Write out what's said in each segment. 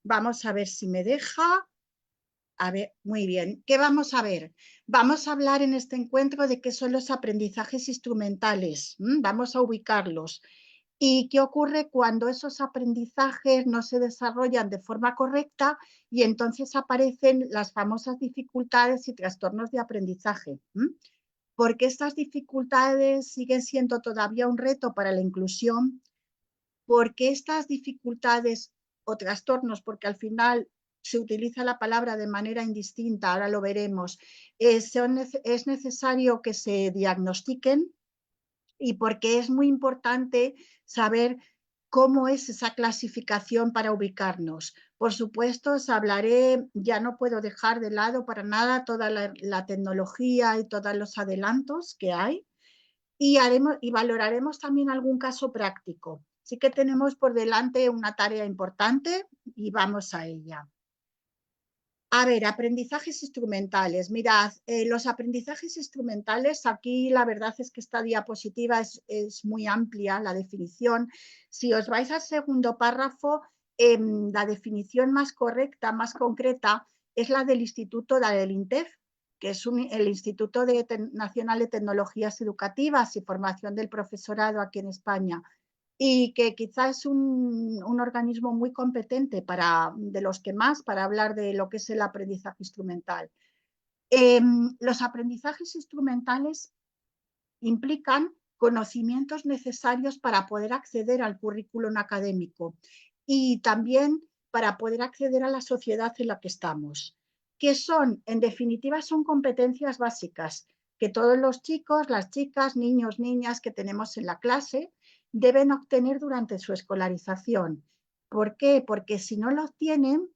Vamos a ver si me deja. A ver, muy bien. ¿Qué vamos a ver? Vamos a hablar en este encuentro de qué son los aprendizajes instrumentales. Vamos a ubicarlos. ¿Y qué ocurre cuando esos aprendizajes no se desarrollan de forma correcta y entonces aparecen las famosas dificultades y trastornos de aprendizaje? Porque estas dificultades siguen siendo todavía un reto para la inclusión, porque estas dificultades o trastornos, porque al final se utiliza la palabra de manera indistinta, ahora lo veremos, es necesario que se diagnostiquen y porque es muy importante saber cómo es esa clasificación para ubicarnos. Por supuesto, os hablaré, ya no puedo dejar de lado para nada toda la tecnología y todos los adelantos que hay y valoraremos también algún caso práctico. Sí que tenemos por delante una tarea importante y vamos a ella. A ver, aprendizajes instrumentales. Mirad, los aprendizajes instrumentales, aquí la verdad es que esta diapositiva es muy amplia, la definición. Si os vais al segundo párrafo, la definición más correcta, más concreta, es la del Instituto del INTEF, que es el Instituto Nacional de Tecnologías Educativas y Formación del Profesorado aquí en España, y que quizás es un organismo muy competente de los que más para hablar de lo que es el aprendizaje instrumental. Los aprendizajes instrumentales implican conocimientos necesarios para poder acceder al currículum académico y también para poder acceder a la sociedad en la que estamos. ¿Qué son? En definitiva, son competencias básicas que todos los chicos, las chicas, niños, niñas que tenemos en la clase deben obtener durante su escolarización. ¿Por qué? Porque si no lo obtienen,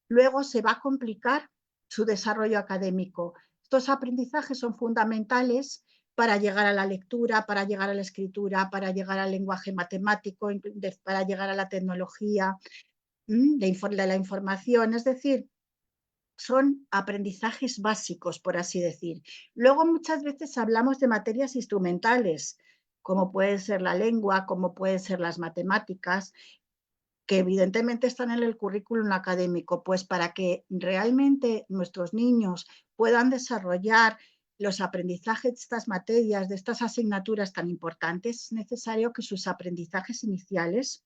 luego se va a complicar su desarrollo académico. Estos aprendizajes son fundamentales para llegar a la lectura, para llegar a la escritura, para llegar al lenguaje matemático, para llegar a la tecnología de la información. Es decir, son aprendizajes básicos, por así decir. Luego muchas veces hablamos de materias instrumentales, como puede ser la lengua, como pueden ser las matemáticas, que evidentemente están en el currículum académico, pues para que realmente nuestros niños puedan desarrollar los aprendizajes de estas materias, de estas asignaturas tan importantes, es necesario que sus aprendizajes iniciales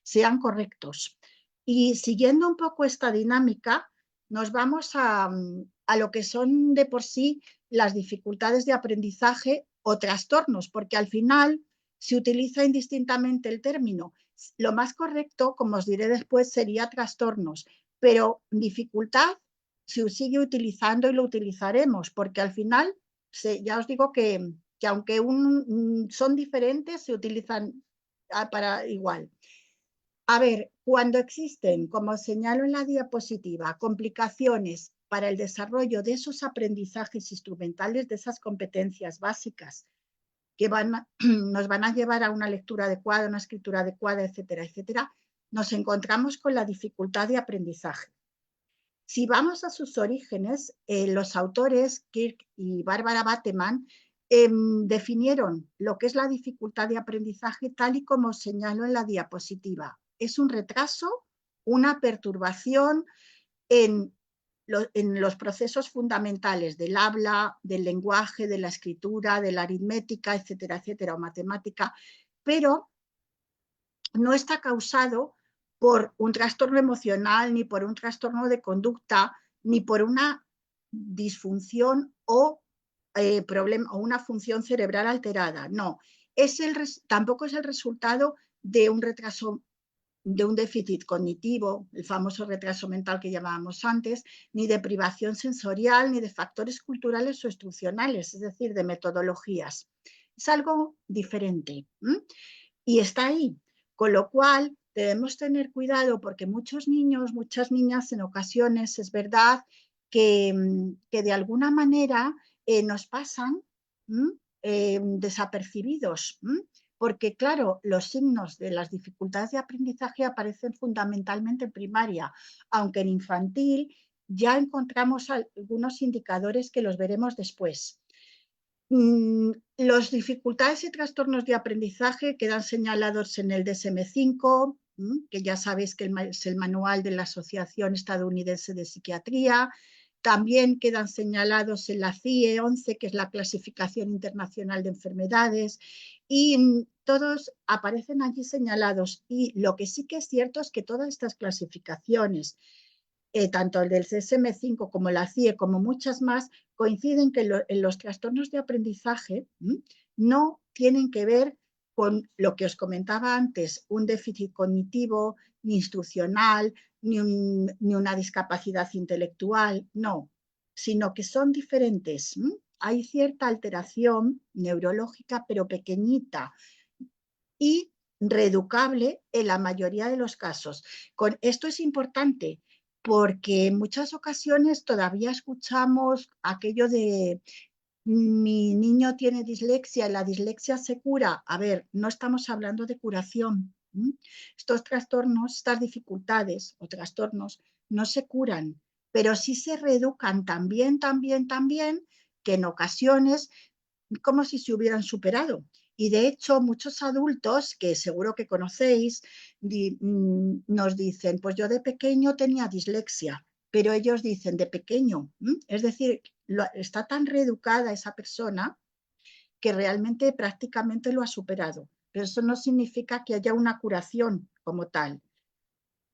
sean correctos. Y siguiendo un poco esta dinámica, nos vamos a lo que son de por sí las dificultades de aprendizaje o trastornos, porque al final se utiliza indistintamente el término. Lo más correcto, como os diré después, sería trastornos, pero dificultad se sigue utilizando y lo utilizaremos, porque al final, ya os digo que aunque son diferentes, se utilizan para igual. A ver, cuando existen, como señalo en la diapositiva, complicaciones para el desarrollo de esos aprendizajes instrumentales, de esas competencias básicas que nos van a llevar a una lectura adecuada, una escritura adecuada, etcétera, etcétera, nos encontramos con la dificultad de aprendizaje. Si vamos a sus orígenes, los autores Kirk y Barbara Bateman definieron lo que es la dificultad de aprendizaje tal y como señalo en la diapositiva. Es un retraso, una perturbación en los procesos fundamentales del habla, del lenguaje, de la escritura, de la aritmética, etcétera, etcétera, o matemática, pero no está causado por un trastorno emocional, ni por un trastorno de conducta, ni por una disfunción o problema o una función cerebral alterada. No, tampoco es el resultado de un retraso, de un déficit cognitivo, el famoso retraso mental que llamábamos antes, ni de privación sensorial, ni de factores culturales o instruccionales, es decir, de metodologías. Es algo diferente y está ahí, con lo cual debemos tener cuidado porque muchos niños, muchas niñas en ocasiones es verdad que de alguna manera nos pasan desapercibidos, porque claro, los signos de las dificultades de aprendizaje aparecen fundamentalmente en primaria, aunque en infantil ya encontramos algunos indicadores que los veremos después. Las dificultades y trastornos de aprendizaje quedan señalados en el DSM-5, que ya sabéis que es el manual de la Asociación Estadounidense de Psiquiatría. También quedan señalados en la CIE 11, que es la Clasificación Internacional de Enfermedades, y todos aparecen allí señalados. Y lo que sí que es cierto es que todas estas clasificaciones, tanto el del CSM5 como la CIE, como muchas más, coinciden que en los trastornos de aprendizaje no tienen que ver con lo que os comentaba antes, un déficit cognitivo, ni instruccional, ni una discapacidad intelectual, no, sino que son diferentes. Hay cierta alteración neurológica, pero pequeñita y reeducable en la mayoría de los casos. Esto es importante porque en muchas ocasiones todavía escuchamos aquello de mi niño tiene dislexia y la dislexia se cura. A ver, no estamos hablando de curación. Estos trastornos, estas dificultades o trastornos no se curan, pero sí se reeducan también, que en ocasiones como si se hubieran superado. Y de hecho, muchos adultos, que seguro que conocéis, nos dicen, pues yo de pequeño tenía dislexia, pero ellos dicen de pequeño. Es decir, está tan reeducada esa persona que realmente prácticamente lo ha superado. Pero eso no significa que haya una curación como tal.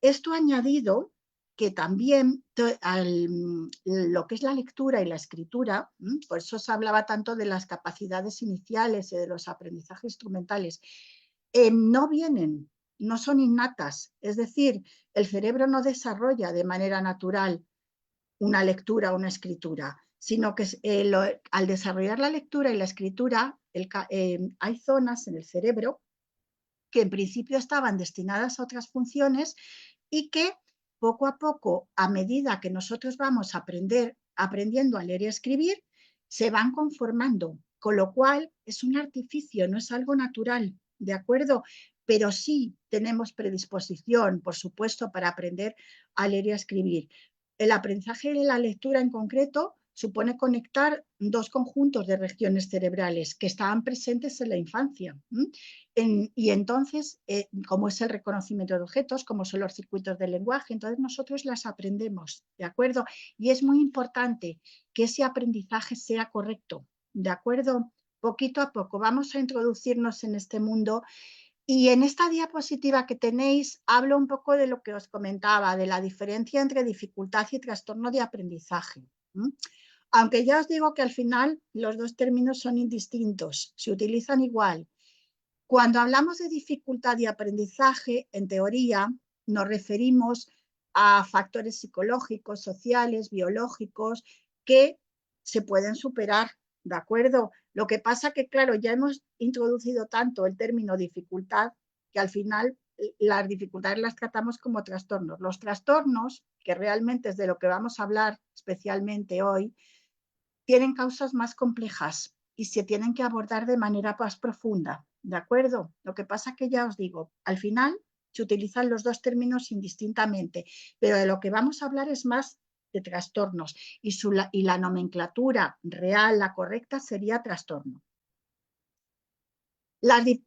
Esto añadido que también lo que es la lectura y la escritura, por eso se hablaba tanto de las capacidades iniciales y de los aprendizajes instrumentales, no vienen, no son innatas, es decir, el cerebro no desarrolla de manera natural una lectura o una escritura, sino que al desarrollar la lectura y la escritura hay zonas en el cerebro que en principio estaban destinadas a otras funciones y que poco a poco, a medida que nosotros vamos aprendiendo a leer y a escribir, se van conformando, con lo cual es un artificio, no es algo natural, ¿de acuerdo? Pero sí tenemos predisposición, por supuesto, para aprender a leer y a escribir. El aprendizaje de la lectura en concreto supone conectar dos conjuntos de regiones cerebrales que estaban presentes en la infancia. Y entonces, como es el reconocimiento de objetos, como son los circuitos del lenguaje, entonces nosotros las aprendemos, ¿de acuerdo? Y es muy importante que ese aprendizaje sea correcto, ¿de acuerdo? Poquito a poco vamos a introducirnos en este mundo. Y en esta diapositiva que tenéis, hablo un poco de lo que os comentaba, de la diferencia entre dificultad y trastorno de aprendizaje. Aunque ya os digo que al final los dos términos son indistintos, se utilizan igual. Cuando hablamos de dificultad de aprendizaje, en teoría, nos referimos a factores psicológicos, sociales, biológicos, que se pueden superar, ¿de acuerdo? Lo que pasa que, claro, ya hemos introducido tanto el término dificultad que al final las dificultades las tratamos como trastornos. Los trastornos, que realmente es de lo que vamos a hablar especialmente hoy, tienen causas más complejas y se tienen que abordar de manera más profunda, ¿de acuerdo? Lo que pasa que ya os digo, al final se utilizan los dos términos indistintamente, pero de lo que vamos a hablar es más de trastornos y la nomenclatura real, la correcta, sería trastorno.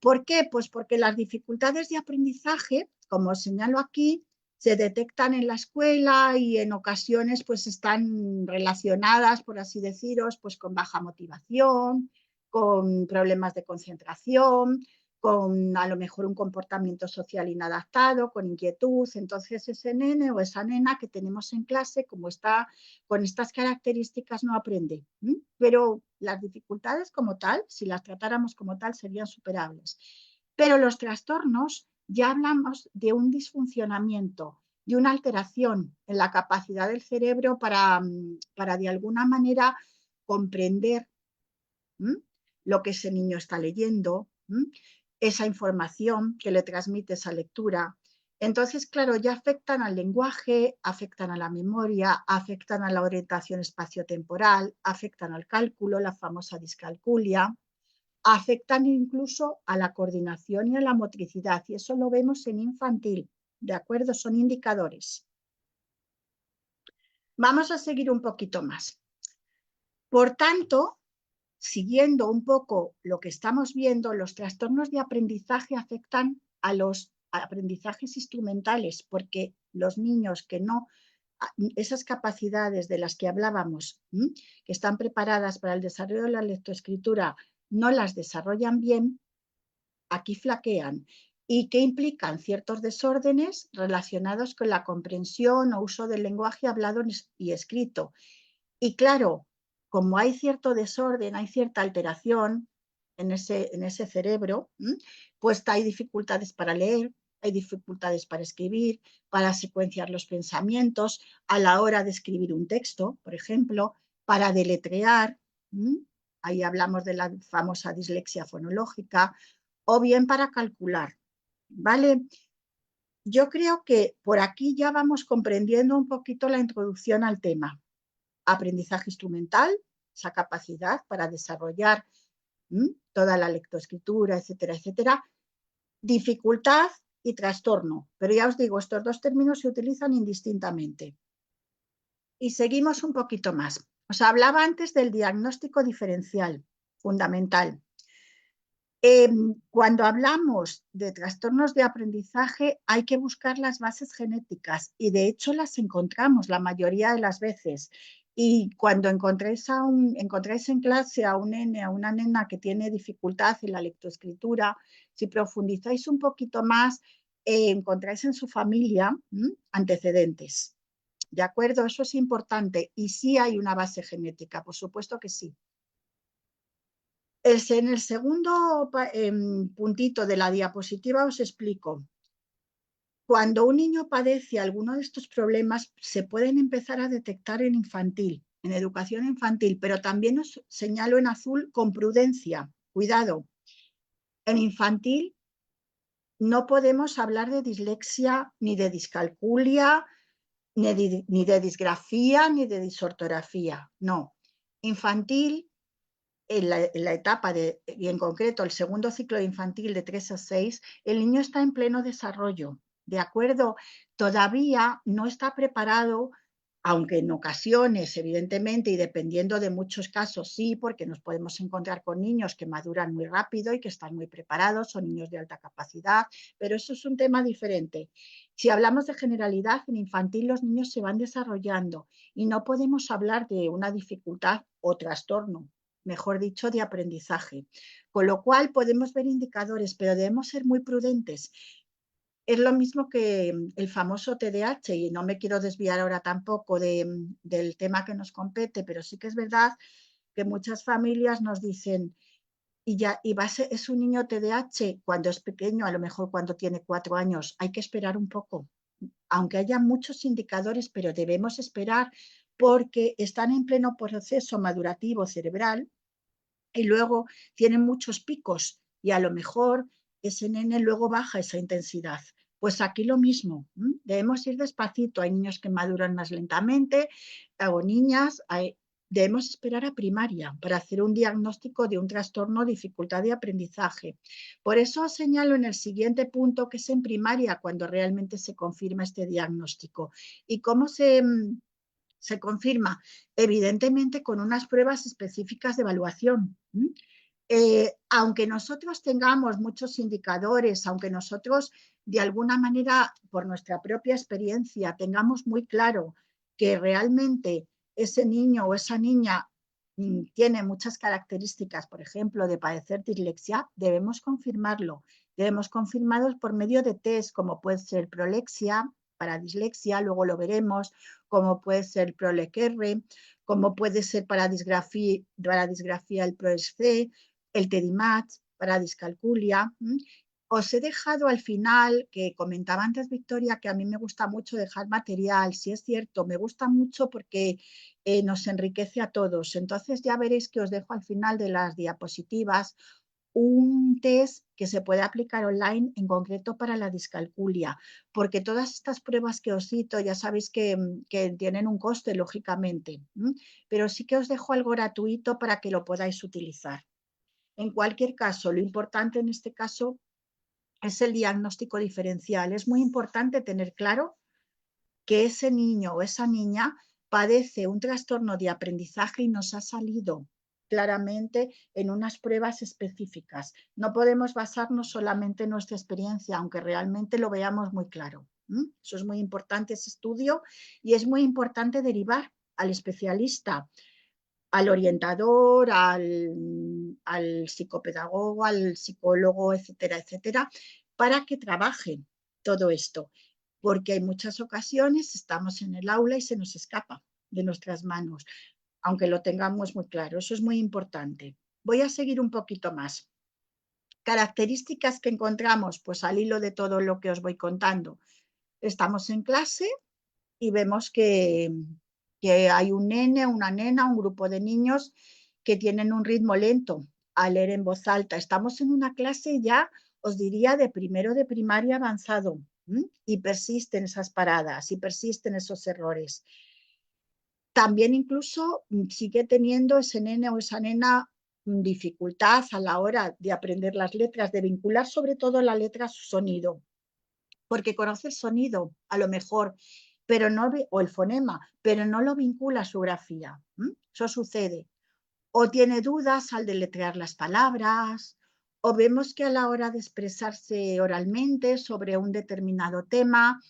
¿Por qué? Pues porque las dificultades de aprendizaje, como os señalo aquí, se detectan en la escuela y en ocasiones pues están relacionadas, por así deciros, pues con baja motivación, con problemas de concentración, con a lo mejor un comportamiento social inadaptado, con inquietud. Entonces ese nene o esa nena que tenemos en clase, como está con estas características, no aprende. Pero las dificultades como tal, si las tratáramos como tal, serían superables. Pero los trastornos ya hablamos de un disfuncionamiento, de una alteración en la capacidad del cerebro para de alguna manera comprender lo que ese niño está leyendo, esa información que le transmite esa lectura. Entonces, claro, ya afectan al lenguaje, afectan a la memoria, afectan a la orientación espaciotemporal, afectan al cálculo, la famosa discalculia, afectan incluso a la coordinación y a la motricidad, y eso lo vemos en infantil, ¿de acuerdo? Son indicadores. Vamos a seguir un poquito más. Por tanto, siguiendo un poco lo que estamos viendo, los trastornos de aprendizaje afectan a los aprendizajes instrumentales, porque los niños que no, esas capacidades de las que hablábamos, que están preparadas para el desarrollo de la lectoescritura, no las desarrollan bien, aquí flaquean y que implican ciertos desórdenes relacionados con la comprensión o uso del lenguaje hablado y escrito. Y claro, como hay cierto desorden, hay cierta alteración en ese cerebro, pues hay dificultades para leer, hay dificultades para escribir, para secuenciar los pensamientos, a la hora de escribir un texto, por ejemplo, para deletrear, ahí hablamos de la famosa dislexia fonológica, o bien para calcular, ¿vale? Yo creo que por aquí ya vamos comprendiendo un poquito la introducción al tema. Aprendizaje instrumental, esa capacidad para desarrollar toda la lectoescritura, etcétera, etcétera. Dificultad y trastorno, pero ya os digo, estos dos términos se utilizan indistintamente. Y seguimos un poquito más. Os hablaba antes del diagnóstico diferencial, fundamental. Cuando hablamos de trastornos de aprendizaje hay que buscar las bases genéticas y de hecho las encontramos la mayoría de las veces. Y cuando encontráis en clase a un nene, a una nena que tiene dificultad en la lectoescritura, si profundizáis un poquito más, encontráis en su familia antecedentes. ¿De acuerdo? Eso es importante. Y sí hay una base genética, por supuesto que sí. En el segundo puntito de la diapositiva os explico. Cuando un niño padece alguno de estos problemas, se pueden empezar a detectar en infantil, en educación infantil, pero también os señalo en azul con prudencia. Cuidado. En infantil no podemos hablar de dislexia, ni de discalculia, ni de disgrafía, ni de disortografía. No. Infantil, en la etapa y en concreto el segundo ciclo infantil de 3 a 6, el niño está en pleno desarrollo, ¿de acuerdo? Todavía no está preparado, aunque en ocasiones, evidentemente, y dependiendo de muchos casos, sí, porque nos podemos encontrar con niños que maduran muy rápido y que están muy preparados, son niños de alta capacidad, pero eso es un tema diferente. Si hablamos de generalidad, en infantil los niños se van desarrollando y no podemos hablar de una dificultad o trastorno, mejor dicho, de aprendizaje. Con lo cual podemos ver indicadores, pero debemos ser muy prudentes. Es lo mismo que el famoso TDAH, y no me quiero desviar ahora tampoco del tema que nos compete, pero sí que es verdad que muchas familias nos dicen, es un niño TDAH cuando es pequeño, a lo mejor cuando tiene 4 años, hay que esperar un poco, aunque haya muchos indicadores, pero debemos esperar porque están en pleno proceso madurativo cerebral y luego tienen muchos picos y a lo mejor ese nene luego baja esa intensidad. Pues aquí lo mismo, debemos ir despacito, hay niños que maduran más lentamente o niñas, debemos esperar a primaria para hacer un diagnóstico de un trastorno o dificultad de aprendizaje. Por eso señalo en el siguiente punto que es en primaria cuando realmente se confirma este diagnóstico. ¿Y cómo se confirma? Evidentemente con unas pruebas específicas de evaluación. Aunque nosotros tengamos muchos indicadores, aunque nosotros de alguna manera por nuestra propia experiencia tengamos muy claro que realmente ese niño o esa niña tiene muchas características, por ejemplo, de padecer dislexia, debemos confirmarlo. Debemos confirmarlo por medio de test, como puede ser Prolexia para dislexia, luego lo veremos, como puede ser ProLEC-R, como puede ser para disgrafía el ProESC, el TEDIMAT para discalculia. Os he dejado al final, que comentaba antes Victoria, que a mí me gusta mucho dejar material, si es cierto, me gusta mucho porque nos enriquece a todos. Entonces ya veréis que os dejo al final de las diapositivas un test que se puede aplicar online en concreto para la discalculia, porque todas estas pruebas que os cito ya sabéis que tienen un coste, lógicamente, pero sí que os dejo algo gratuito para que lo podáis utilizar. En cualquier caso, lo importante en este caso es el diagnóstico diferencial. Es muy importante tener claro que ese niño o esa niña padece un trastorno de aprendizaje y nos ha salido claramente en unas pruebas específicas. No podemos basarnos solamente en nuestra experiencia, aunque realmente lo veamos muy claro. Eso es muy importante, ese estudio, y es muy importante derivar al especialista, al orientador, al psicopedagogo, al psicólogo, etcétera, etcétera, para que trabajen todo esto, porque en muchas ocasiones estamos en el aula y se nos escapa de nuestras manos, aunque lo tengamos muy claro. Eso es muy importante. Voy a seguir un poquito más. Características que encontramos, pues al hilo de todo lo que os voy contando. Estamos en clase y vemos que hay un nene, una nena, un grupo de niños que tienen un ritmo lento a leer en voz alta. Estamos en una clase ya, os diría, de primero de primaria avanzado, y persisten esas paradas y persisten esos errores. También incluso sigue teniendo ese nene o esa nena dificultad a la hora de aprender las letras, de vincular sobre todo la letra a su sonido, porque conoce el sonido a lo mejor, pero no, o el fonema, pero no lo vincula a su grafía. Eso sucede. O tiene dudas al deletrear las palabras, o vemos que a la hora de expresarse oralmente sobre un determinado tema,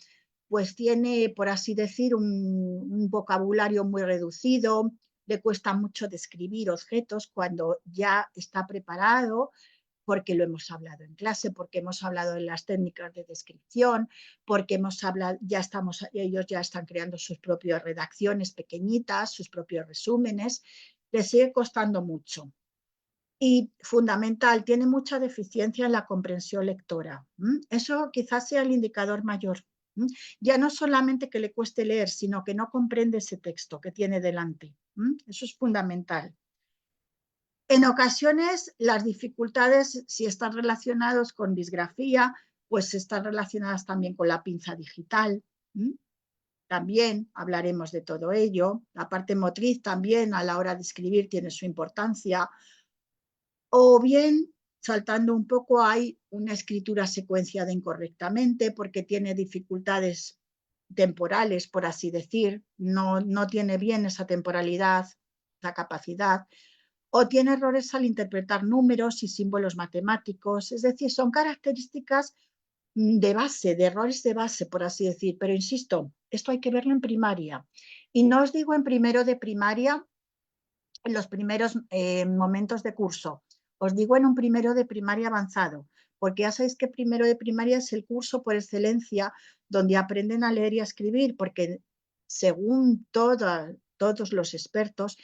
pues tiene, por así decir, un vocabulario muy reducido, le cuesta mucho describir objetos cuando ya está preparado, porque lo hemos hablado en clase, porque hemos hablado de las técnicas de descripción, porque hemos hablado, ellos ya están creando sus propias redacciones pequeñitas, sus propios resúmenes, les sigue costando mucho. Y fundamental, tiene mucha deficiencia en la comprensión lectora. Eso quizás sea el indicador mayor. Ya no solamente que le cueste leer, sino que no comprende ese texto que tiene delante. Eso es fundamental. En ocasiones, las dificultades, si están relacionadas con disgrafía, pues están relacionadas también con la pinza digital. También hablaremos de todo ello. La parte motriz también a la hora de escribir tiene su importancia. O bien, saltando un poco, hay una escritura secuenciada incorrectamente porque tiene dificultades temporales, por así decir. No tiene bien esa temporalidad, esa capacidad, o tiene errores al interpretar números y símbolos matemáticos. Es decir, son características de base, de errores de base, por así decir. Pero insisto, esto hay que verlo en primaria. Y no os digo en primero de primaria, en los primeros momentos de curso. Os digo en un primero de primaria avanzado, porque ya sabéis que primero de primaria es el curso por excelencia donde aprenden a leer y a escribir, porque según todos los expertos,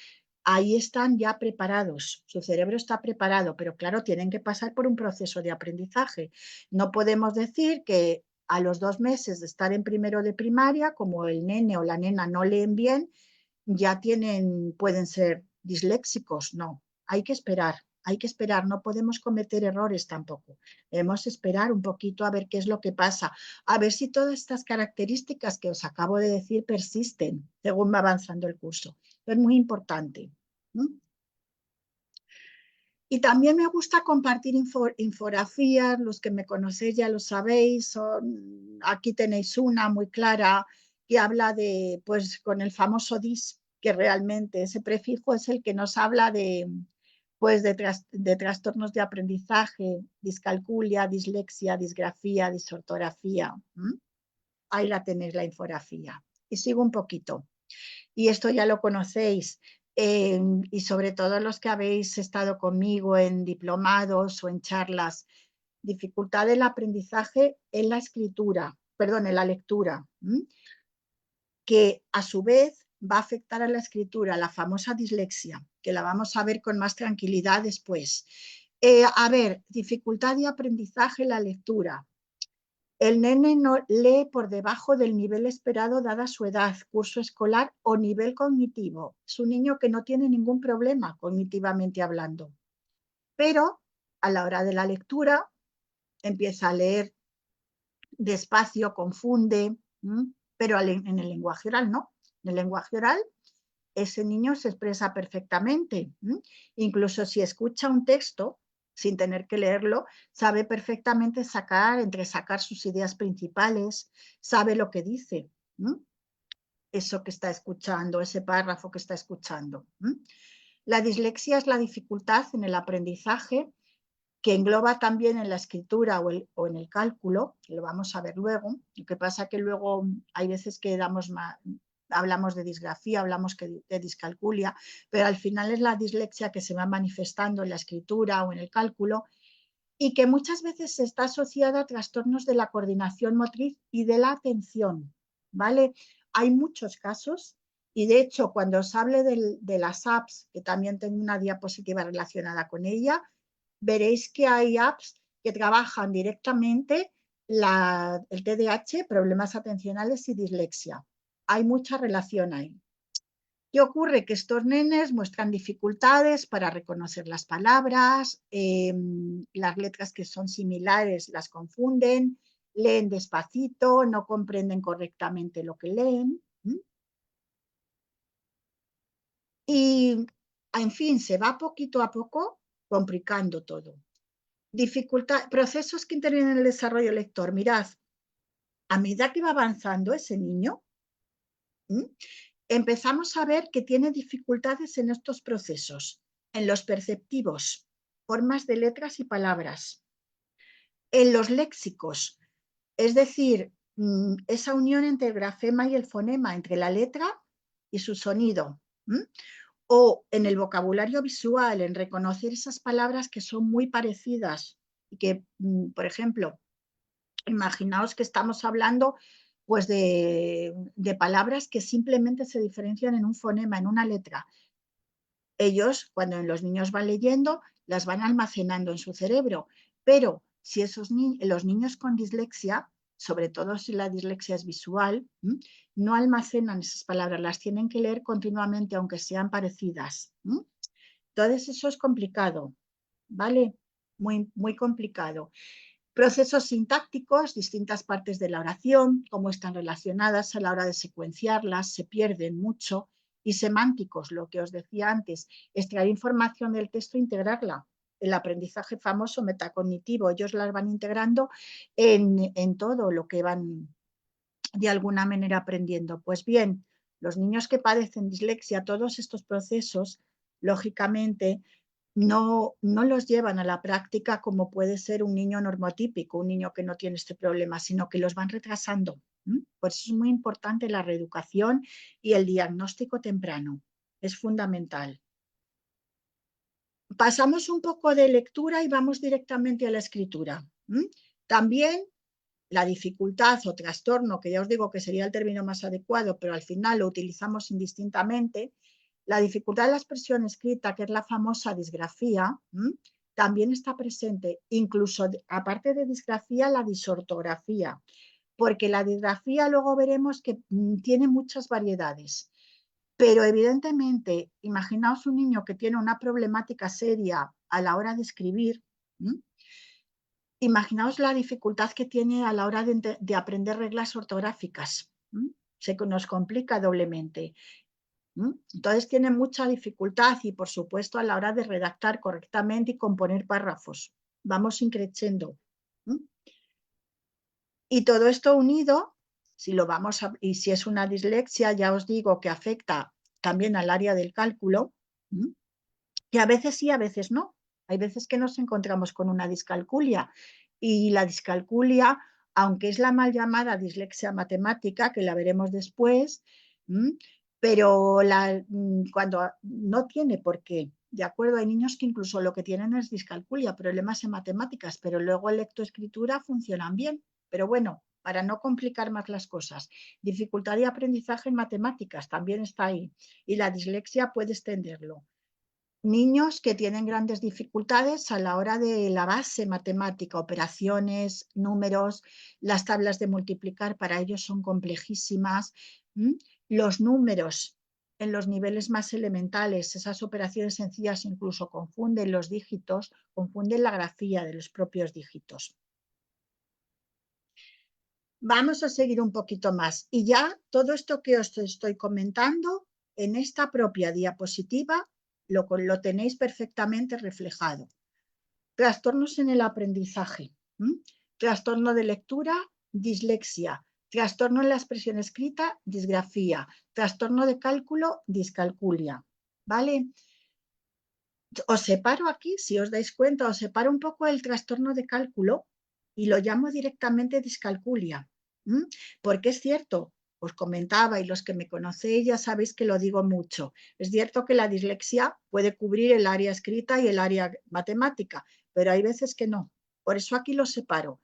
ahí están ya preparados, su cerebro está preparado, pero claro, tienen que pasar por un proceso de aprendizaje. No podemos decir que a los 2 meses de estar en primero de primaria, como el nene o la nena no leen bien, ya pueden ser disléxicos. No, hay que esperar, no podemos cometer errores tampoco. Debemos esperar un poquito a ver qué es lo que pasa, a ver si todas estas características que os acabo de decir persisten según va avanzando el curso. Es muy importante. Y también me gusta compartir infografías, los que me conocéis ya lo sabéis, aquí tenéis una muy clara que habla de, pues con el famoso DIS, que realmente ese prefijo es el que nos habla de, pues de trastornos de aprendizaje, discalculia, dislexia, disgrafía, disortografía. Ahí la tenéis la infografía. Y sigo un poquito. Y esto ya lo conocéis. Y sobre todo los que habéis estado conmigo en diplomados o en charlas, dificultad del aprendizaje en la escritura, perdón, en la lectura, que a su vez va a afectar a la escritura, la famosa dislexia, que la vamos a ver con más tranquilidad después. A ver, dificultad de aprendizaje en la lectura. El nene no lee por debajo del nivel esperado dada su edad, curso escolar o nivel cognitivo. Es un niño que no tiene ningún problema cognitivamente hablando. Pero a la hora de la lectura empieza a leer despacio, confunde, pero en el lenguaje oral no. En el lenguaje oral ese niño se expresa perfectamente. Incluso si escucha un texto sin tener que leerlo, sabe perfectamente sacar sus ideas principales, sabe lo que dice, eso que está escuchando, ese párrafo que está escuchando. La dislexia es la dificultad en el aprendizaje que engloba también en la escritura o en el cálculo, que lo vamos a ver luego. Lo que pasa que luego hay veces que hablamos de disgrafía, hablamos de discalculia, pero al final es la dislexia que se va manifestando en la escritura o en el cálculo y que muchas veces está asociada a trastornos de la coordinación motriz y de la atención, ¿vale? Hay muchos casos y de hecho cuando os hable de las apps, que también tengo una diapositiva relacionada con ella, veréis que hay apps que trabajan directamente el TDAH, problemas atencionales y dislexia. Hay mucha relación ahí. ¿Qué ocurre? Que estos nenes muestran dificultades para reconocer las palabras, las letras que son similares las confunden, leen despacito, no comprenden correctamente lo que leen. Y, en fin, se va poquito a poco complicando todo. Procesos que intervienen en el desarrollo lector. Mirad, a medida que va avanzando ese niño, empezamos a ver que tiene dificultades en estos procesos, en los perceptivos, formas de letras y palabras, en los léxicos, es decir, esa unión entre el grafema y el fonema, entre la letra y su sonido, o en el vocabulario visual, en reconocer esas palabras que son muy parecidas y que, por ejemplo, imaginaos que estamos hablando pues de palabras que simplemente se diferencian en un fonema, en una letra. Ellos, cuando los niños van leyendo, las van almacenando en su cerebro, pero si los niños con dislexia, sobre todo si la dislexia es visual, no almacenan esas palabras, las tienen que leer continuamente aunque sean parecidas. Entonces eso es complicado, ¿vale? Muy, muy complicado. Procesos sintácticos, distintas partes de la oración, cómo están relacionadas a la hora de secuenciarlas, se pierden mucho. Y semánticos, lo que os decía antes, extraer información del texto e integrarla. El aprendizaje famoso metacognitivo, ellos las van integrando en todo lo que van de alguna manera aprendiendo. Pues bien, los niños que padecen dislexia, todos estos procesos, lógicamente, no los llevan a la práctica como puede ser un niño normotípico, un niño que no tiene este problema, sino que los van retrasando. Por eso es muy importante la reeducación y el diagnóstico temprano. Es fundamental. Pasamos un poco de lectura y vamos directamente a la escritura. También la dificultad o trastorno, que ya os digo que sería el término más adecuado, pero al final lo utilizamos indistintamente, la dificultad de la expresión escrita, que es la famosa disgrafía, también está presente, incluso aparte de disgrafía, la disortografía, porque la disgrafía luego veremos que tiene muchas variedades, pero evidentemente, imaginaos un niño que tiene una problemática seria a la hora de escribir, imaginaos la dificultad que tiene a la hora de aprender reglas ortográficas. Se nos complica doblemente. Entonces tiene mucha dificultad y, por supuesto, a la hora de redactar correctamente y componer párrafos. Vamos increciendo. Y todo esto unido, y si es una dislexia, ya os digo que afecta también al área del cálculo, que a veces sí, a veces no. Hay veces que nos encontramos con una discalculia y la discalculia, aunque es la mal llamada dislexia matemática, que la veremos después, pero cuando no tiene por qué. De acuerdo, hay niños que incluso lo que tienen es discalculia, problemas en matemáticas, pero luego en lectoescritura funcionan bien. Pero bueno, para no complicar más las cosas, dificultad de aprendizaje en matemáticas también está ahí y la dislexia puede extenderlo. Niños que tienen grandes dificultades a la hora de la base matemática, operaciones, números, las tablas de multiplicar para ellos son complejísimas. Los números en los niveles más elementales, esas operaciones sencillas incluso confunden los dígitos, confunden la grafía de los propios dígitos. Vamos a seguir un poquito más y ya todo esto que os estoy comentando en esta propia diapositiva lo tenéis perfectamente reflejado. Trastornos en el aprendizaje, trastorno de lectura, dislexia, trastorno en la expresión escrita, disgrafía, trastorno de cálculo, discalculia, ¿vale? Os separo aquí, si os dais cuenta, os separo un poco el trastorno de cálculo y lo llamo directamente discalculia. ¿Mm? Porque es cierto, os comentaba y los que me conocéis ya sabéis que lo digo mucho. Es cierto que la dislexia puede cubrir el área escrita y el área matemática, pero hay veces que no. Por eso aquí los separo.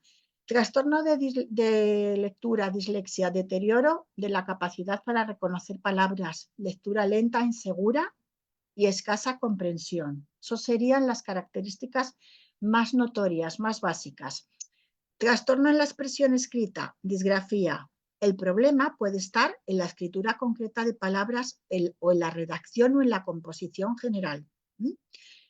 Trastorno de lectura, dislexia, deterioro de la capacidad para reconocer palabras, lectura lenta, insegura y escasa comprensión. Esas serían las características más notorias, más básicas. Trastorno en la expresión escrita, disgrafía. El problema puede estar en la escritura concreta de palabras o en la redacción o en la composición general.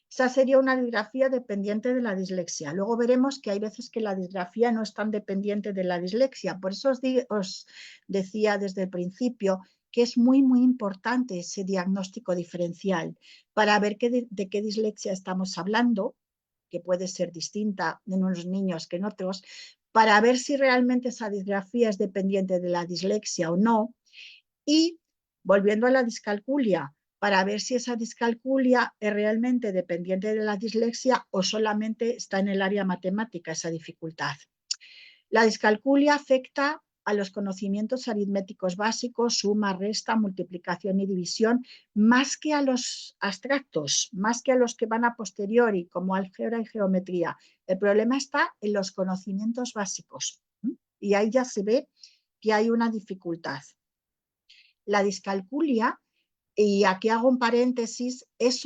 Esa sería una disgrafía dependiente de la dislexia. Luego veremos que hay veces que la disgrafía no es tan dependiente de la dislexia. Por eso os decía desde el principio que es muy, muy importante ese diagnóstico diferencial para ver de qué dislexia estamos hablando, que puede ser distinta en unos niños que en otros, para ver si realmente esa disgrafía es dependiente de la dislexia o no. Y volviendo a la discalculia, para ver si esa discalculia es realmente dependiente de la dislexia o solamente está en el área matemática esa dificultad. La discalculia afecta a los conocimientos aritméticos básicos, suma, resta, multiplicación y división, más que a los abstractos, más que a los que van a posteriori, como álgebra y geometría. El problema está en los conocimientos básicos. Y ahí ya se ve que hay una dificultad. La discalculia, y aquí hago un paréntesis, es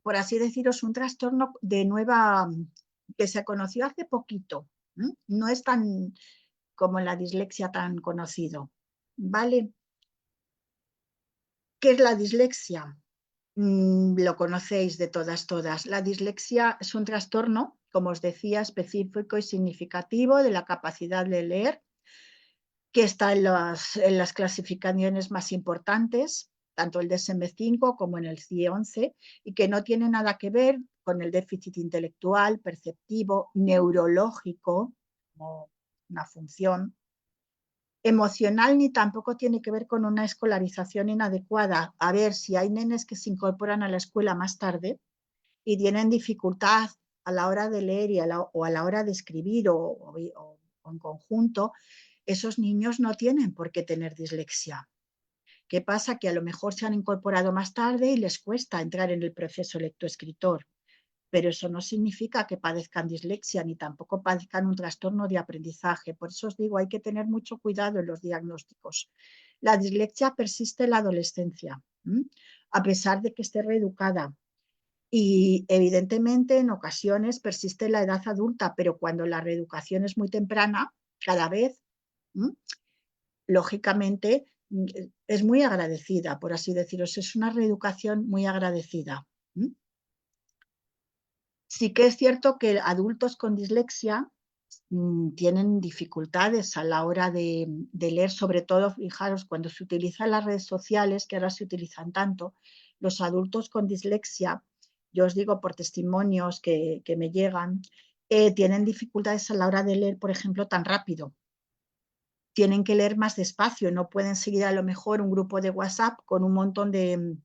por así deciros, un trastorno de nueva, que se conoció hace poquito. No es tan como la dislexia tan conocido. ¿Vale? ¿Qué es la dislexia? Lo conocéis de todas. La dislexia es un trastorno, como os decía, específico y significativo de la capacidad de leer, que está en las clasificaciones más importantes, tanto el DSM-5 como en el CIE-11, y que no tiene nada que ver con el déficit intelectual, perceptivo, neurológico, como una función emocional, ni tampoco tiene que ver con una escolarización inadecuada. A ver, si hay nenes que se incorporan a la escuela más tarde y tienen dificultad a la hora de leer o a la hora de escribir o en conjunto, esos niños no tienen por qué tener dislexia. ¿Qué pasa? Que a lo mejor se han incorporado más tarde y les cuesta entrar en el proceso lectoescritor, pero eso no significa que padezcan dislexia ni tampoco padezcan un trastorno de aprendizaje. Por eso os digo, hay que tener mucho cuidado en los diagnósticos. La dislexia persiste en la adolescencia, a pesar de que esté reeducada. Y evidentemente en ocasiones persiste en la edad adulta, pero cuando la reeducación es muy temprana, cada vez, lógicamente, es muy agradecida, por así decirlo. Es una reeducación muy agradecida. Sí que es cierto que adultos con dislexia tienen dificultades a la hora de leer, sobre todo, fijaros, cuando se utilizan las redes sociales, que ahora se utilizan tanto, los adultos con dislexia, yo os digo por testimonios que me llegan, tienen dificultades a la hora de leer, por ejemplo, tan rápido. Tienen que leer más despacio, no pueden seguir a lo mejor un grupo de WhatsApp con un montón de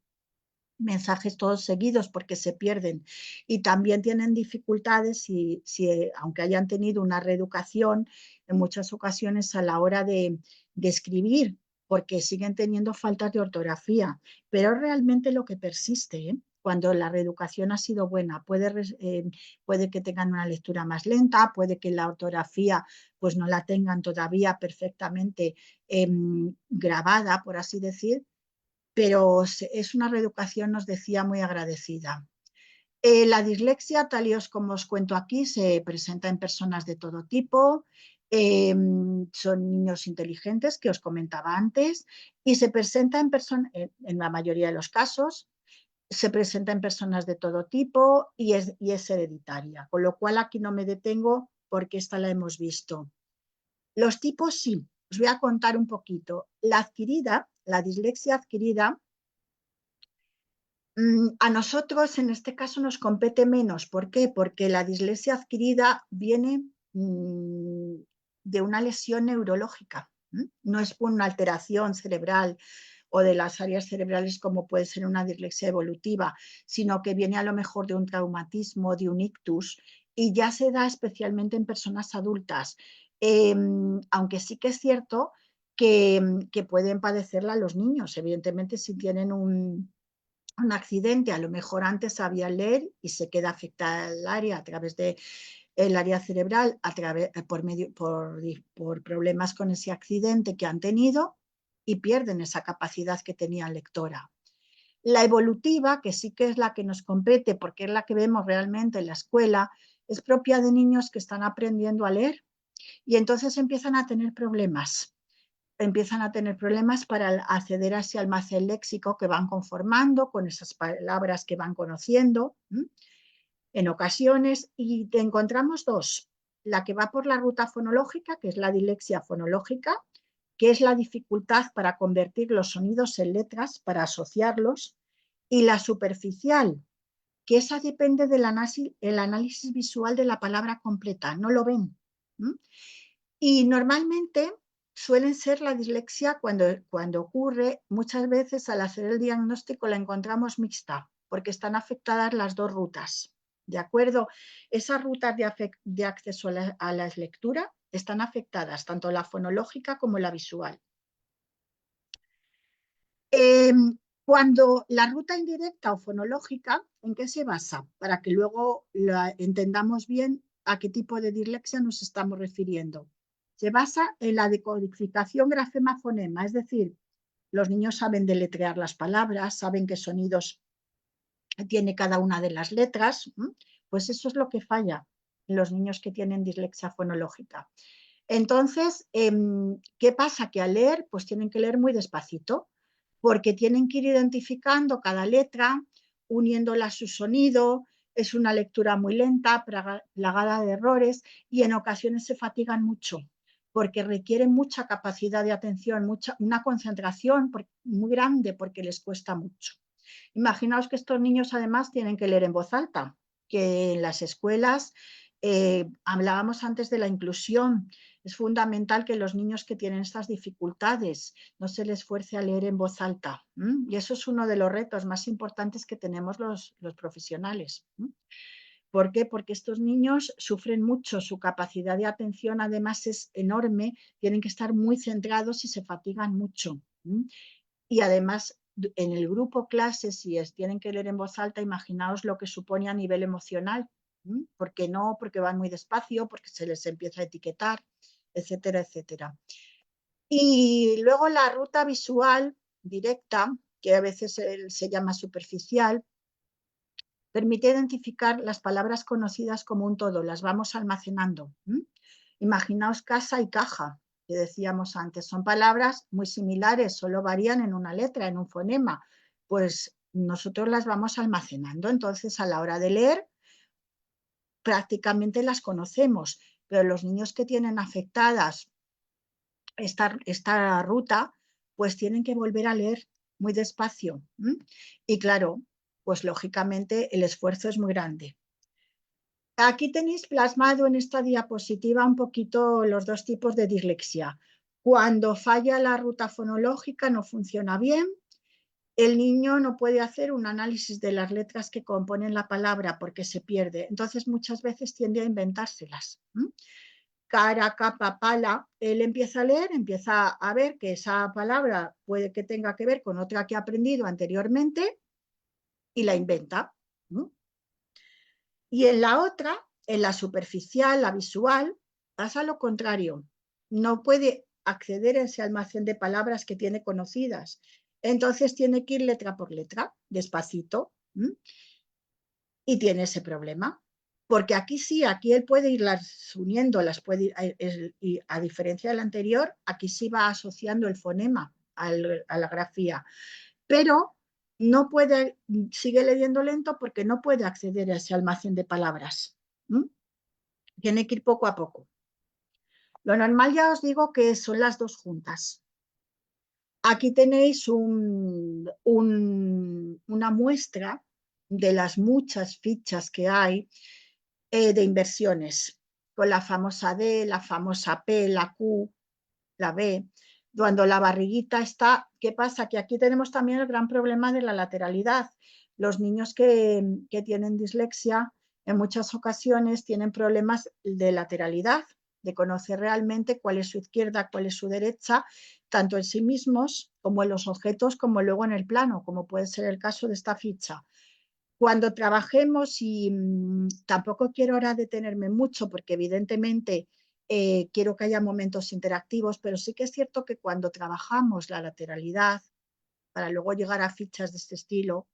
mensajes todos seguidos porque se pierden, y también tienen dificultades aunque hayan tenido una reeducación en muchas ocasiones a la hora de escribir, porque siguen teniendo faltas de ortografía, pero realmente lo que persiste, cuando la reeducación ha sido buena, puede que tengan una lectura más lenta, puede que la ortografía pues no la tengan todavía perfectamente grabada, por así decir, pero es una reeducación, nos decía, muy agradecida. La dislexia, tal y como os cuento aquí, se presenta en personas de todo tipo, son niños inteligentes, que os comentaba antes, y se presenta en la mayoría de los casos, se presenta en personas de todo tipo y es hereditaria, con lo cual aquí no me detengo porque esta la hemos visto. Los tipos sí, os voy a contar un poquito. La adquirida, la dislexia adquirida, a nosotros en este caso nos compete menos. ¿Por qué? Porque la dislexia adquirida viene de una lesión neurológica. No es por una alteración cerebral o de las áreas cerebrales como puede ser una dislexia evolutiva, sino que viene a lo mejor de un traumatismo, de un ictus, y ya se da especialmente en personas adultas, aunque sí que es cierto que pueden padecerla los niños, evidentemente si tienen un accidente, a lo mejor antes sabía leer y se queda afectada el área a través de el área cerebral por problemas con ese accidente que han tenido y pierden esa capacidad que tenía lectora. La evolutiva, que sí que es la que nos compete porque es la que vemos realmente en la escuela, es propia de niños que están aprendiendo a leer y entonces empiezan a tener problemas para acceder a ese almacén léxico que van conformando con esas palabras que van conociendo en ocasiones, y te encontramos dos: la que va por la ruta fonológica, que es la dislexia fonológica, que es la dificultad para convertir los sonidos en letras, para asociarlos, y la superficial, que esa depende del análisis visual de la palabra completa, no lo ven. Y normalmente suelen ser la dislexia cuando ocurre, muchas veces al hacer el diagnóstico la encontramos mixta, porque están afectadas las dos rutas. ¿De acuerdo? Esas rutas de acceso a la lectura están afectadas, tanto la fonológica como la visual. Cuando la ruta indirecta o fonológica, ¿en qué se basa? Para que luego entendamos bien a qué tipo de dislexia nos estamos refiriendo. Se basa en la decodificación grafema-fonema, es decir, los niños saben deletrear las palabras, saben qué sonidos tiene cada una de las letras, pues eso es lo que falla en los niños que tienen dislexia fonológica. Entonces, ¿qué pasa? Que al leer, pues tienen que leer muy despacito, porque tienen que ir identificando cada letra, uniéndola a su sonido. Es una lectura muy lenta, plagada de errores, y en ocasiones se fatigan mucho, porque requieren mucha capacidad de atención, una concentración muy grande, porque les cuesta mucho. Imaginaos que estos niños además tienen que leer en voz alta, que en las escuelas hablábamos antes de la inclusión. Es fundamental que los niños que tienen estas dificultades no se les fuerce a leer en voz alta. Y eso es uno de los retos más importantes que tenemos los profesionales. ¿Por qué? Porque estos niños sufren mucho, su capacidad de atención además es enorme, tienen que estar muy centrados y se fatigan mucho. Y además, en el grupo clase, si tienen que leer en voz alta, imaginaos lo que supone a nivel emocional. ¿Por qué no? Porque van muy despacio, porque se les empieza a etiquetar, etcétera, etcétera. Y luego la ruta visual directa, que a veces se llama superficial, permite identificar las palabras conocidas como un todo, las vamos almacenando. Imaginaos casa y caja, que decíamos antes, son palabras muy similares, solo varían en una letra, en un fonema. Pues nosotros las vamos almacenando, entonces a la hora de leer prácticamente las conocemos, pero los niños que tienen afectadas esta ruta, pues tienen que volver a leer muy despacio. Y claro, pues lógicamente el esfuerzo es muy grande. Aquí tenéis plasmado en esta diapositiva un poquito los dos tipos de dislexia. Cuando falla la ruta fonológica, no funciona bien, el niño no puede hacer un análisis de las letras que componen la palabra porque se pierde. Entonces muchas veces tiende a inventárselas. Cara, capa, pala, él empieza a leer, empieza a ver que esa palabra puede que tenga que ver con otra que ha aprendido anteriormente y la inventa. Y en la otra, en la superficial, la visual, pasa lo contrario. No puede acceder a ese almacén de palabras que tiene conocidas. Entonces tiene que ir letra por letra, despacito, y tiene ese problema. Porque aquí sí, aquí él puede irlas uniendo, y a diferencia del anterior, aquí sí va asociando el fonema a la grafía. Pero no puede, sigue leyendo lento porque no puede acceder a ese almacén de palabras. Tiene que ir poco a poco. Lo normal, ya os digo, que son las dos juntas. Aquí tenéis una muestra de las muchas fichas que hay de inversiones, con la famosa D, la famosa P, la Q, la B. Cuando la barriguita está, ¿qué pasa? Que aquí tenemos también el gran problema de la lateralidad. Los niños que tienen dislexia en muchas ocasiones tienen problemas de lateralidad, de conocer realmente cuál es su izquierda, cuál es su derecha, tanto en sí mismos como en los objetos, como luego en el plano, como puede ser el caso de esta ficha. Cuando trabajemos, y tampoco quiero ahora detenerme mucho, porque evidentemente quiero que haya momentos interactivos, pero sí que es cierto que cuando trabajamos la lateralidad, para luego llegar a fichas de este estilo,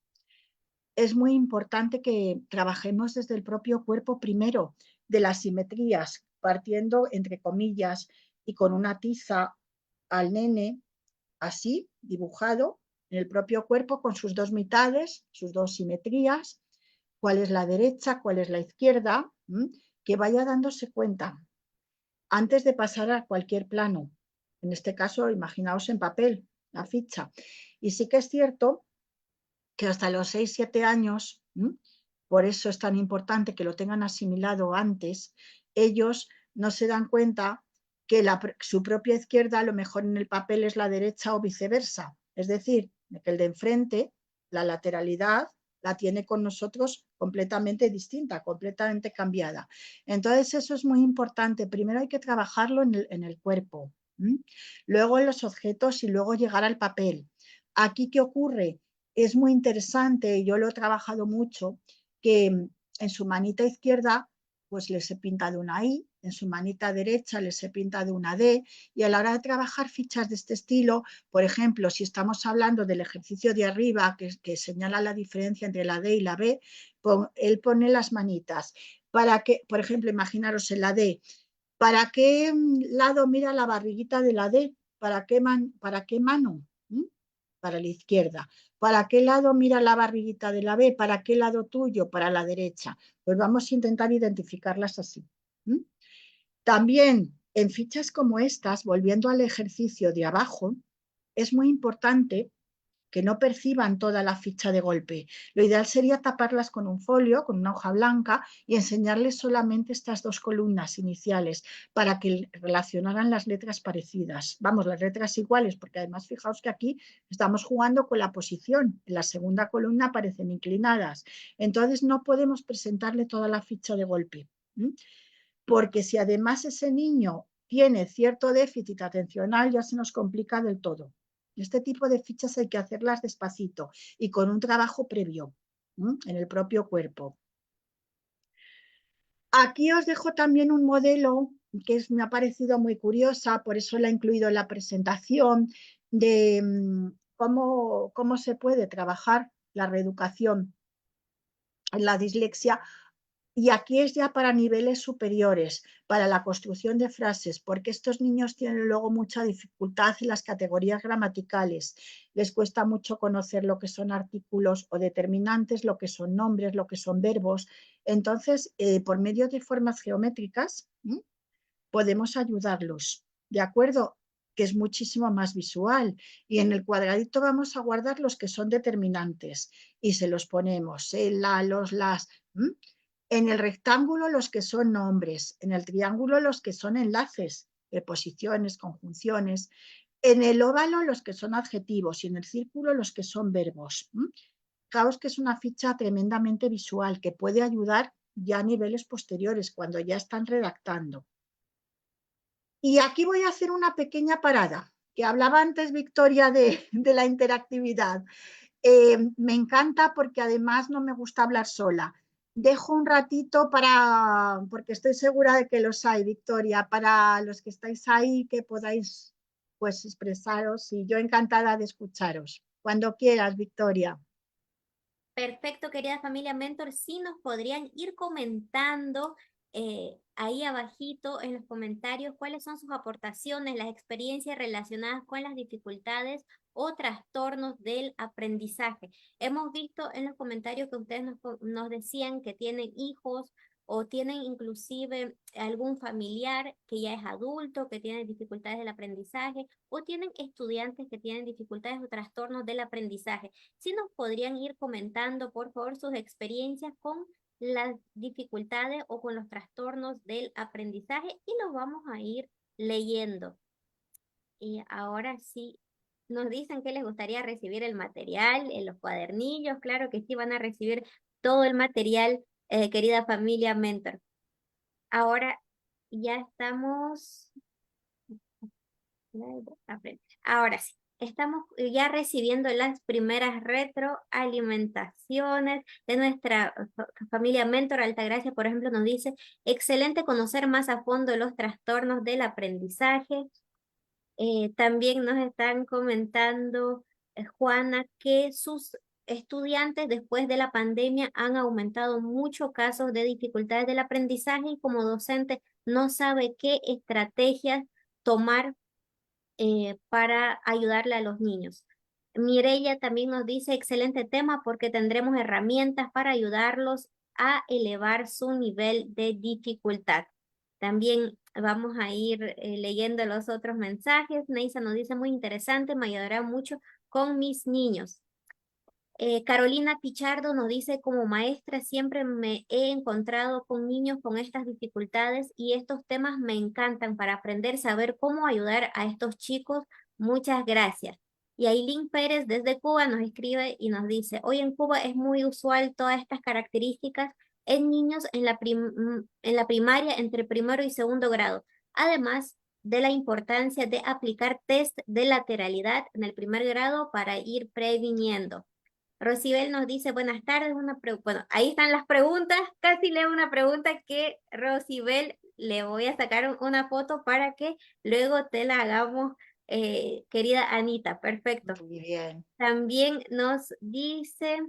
es muy importante que trabajemos desde el propio cuerpo primero, de las simetrías, partiendo entre comillas y con una tiza al nene, así, dibujado, en el propio cuerpo con sus dos mitades, sus dos simetrías, cuál es la derecha, cuál es la izquierda, que vaya dándose cuenta antes de pasar a cualquier plano. En este caso, imaginaos en papel, la ficha. Y sí que es cierto que hasta los 6, 7 años, por eso es tan importante que lo tengan asimilado antes, ellos no se dan cuenta que su propia izquierda a lo mejor en el papel es la derecha o viceversa. Es decir, que el de enfrente, la lateralidad, la tiene con nosotros completamente distinta, completamente cambiada. Entonces eso es muy importante. Primero hay que trabajarlo en el cuerpo, luego en los objetos y luego llegar al papel. Aquí, ¿qué ocurre? Es muy interesante, yo lo he trabajado mucho, que en su manita izquierda pues les he pintado una I, en su manita derecha les he pintado una D, y a la hora de trabajar fichas de este estilo, por ejemplo, si estamos hablando del ejercicio de arriba que señala la diferencia entre la D y la B, él pone las manitas. Para que, por ejemplo, imaginaros en la D, ¿para qué lado mira la barriguita de la D? ¿Para qué mano? Para la izquierda. ¿Para qué lado mira la barriguita de la B? ¿Para qué lado tuyo? Para la derecha. Pues vamos a intentar identificarlas así. También en fichas como estas, volviendo al ejercicio de abajo, es muy importante que no perciban toda la ficha de golpe. Lo ideal sería taparlas con un folio, con una hoja blanca, y enseñarles solamente estas dos columnas iniciales para que relacionaran las letras parecidas. Vamos, las letras iguales, porque además fijaos que aquí estamos jugando con la posición. En la segunda columna aparecen inclinadas. Entonces no podemos presentarle toda la ficha de golpe. Porque si además ese niño tiene cierto déficit atencional, ya se nos complica del todo. Este tipo de fichas hay que hacerlas despacito y con un trabajo previo en el propio cuerpo. Aquí os dejo también un modelo que me ha parecido muy curiosa, por eso la he incluido en la presentación, de cómo se puede trabajar la reeducación en la dislexia. Y aquí es ya para niveles superiores, para la construcción de frases, porque estos niños tienen luego mucha dificultad en las categorías gramaticales. Les cuesta mucho conocer lo que son artículos o determinantes, lo que son nombres, lo que son verbos. Entonces, por medio de formas geométricas, podemos ayudarlos, ¿de acuerdo? Que es muchísimo más visual. Y en el cuadradito vamos a guardar los que son determinantes y se los ponemos, el, la, los, las. En el rectángulo los que son nombres, en el triángulo los que son enlaces, preposiciones, conjunciones, en el óvalo los que son adjetivos y en el círculo los que son verbos. Fijaos que es una ficha tremendamente visual que puede ayudar ya a niveles posteriores, cuando ya están redactando. Y aquí voy a hacer una pequeña parada, que hablaba antes Victoria de la interactividad. Me encanta porque además no me gusta hablar sola. Dejo un ratito porque estoy segura de que los hay, Victoria, para los que estáis ahí, que podáis pues expresaros, y yo encantada de escucharos. Cuando quieras, Victoria. Perfecto, querida familia Mentor, sí nos podrían ir comentando ahí abajito en los comentarios cuáles son sus aportaciones, las experiencias relacionadas con las dificultades o trastornos del aprendizaje. Hemos visto en los comentarios que ustedes nos decían que tienen hijos o tienen inclusive algún familiar que ya es adulto, que tiene dificultades del aprendizaje, o tienen estudiantes que tienen dificultades o trastornos del aprendizaje. Si nos podrían ir comentando, por favor, sus experiencias con las dificultades o con los trastornos del aprendizaje y los vamos a ir leyendo. Y ahora sí, nos dicen que les gustaría recibir el material, los cuadernillos, claro que sí van a recibir todo el material, querida familia Mentor. Ahora ya estamos, ahora sí, estamos ya recibiendo las primeras retroalimentaciones de nuestra familia Mentor. Altagracia, por ejemplo, nos dice, excelente conocer más a fondo los trastornos del aprendizaje. También nos están comentando, Juana, que sus estudiantes después de la pandemia han aumentado muchos casos de dificultades del aprendizaje y como docente no sabe qué estrategias tomar para ayudarle a los niños. Mireya también nos dice, excelente tema porque tendremos herramientas para ayudarlos a elevar su nivel de dificultad. También vamos a ir leyendo los otros mensajes. Neisa nos dice, muy interesante, me ayudará mucho con mis niños. Carolina Pichardo nos dice, como maestra siempre me he encontrado con niños con estas dificultades y estos temas me encantan para aprender, saber cómo ayudar a estos chicos. Muchas gracias. Y Ailín Pérez desde Cuba nos escribe y nos dice, hoy en Cuba es muy usual todas estas características en niños en en la primaria entre primero y segundo grado, además de la importancia de aplicar test de lateralidad en el primer grado para ir previniendo. Rosibel nos dice, buenas tardes, bueno, ahí están las preguntas, casi leo una pregunta que Rosibel le voy a sacar una foto para que luego te la hagamos, querida Anita, perfecto. Muy bien. También nos dice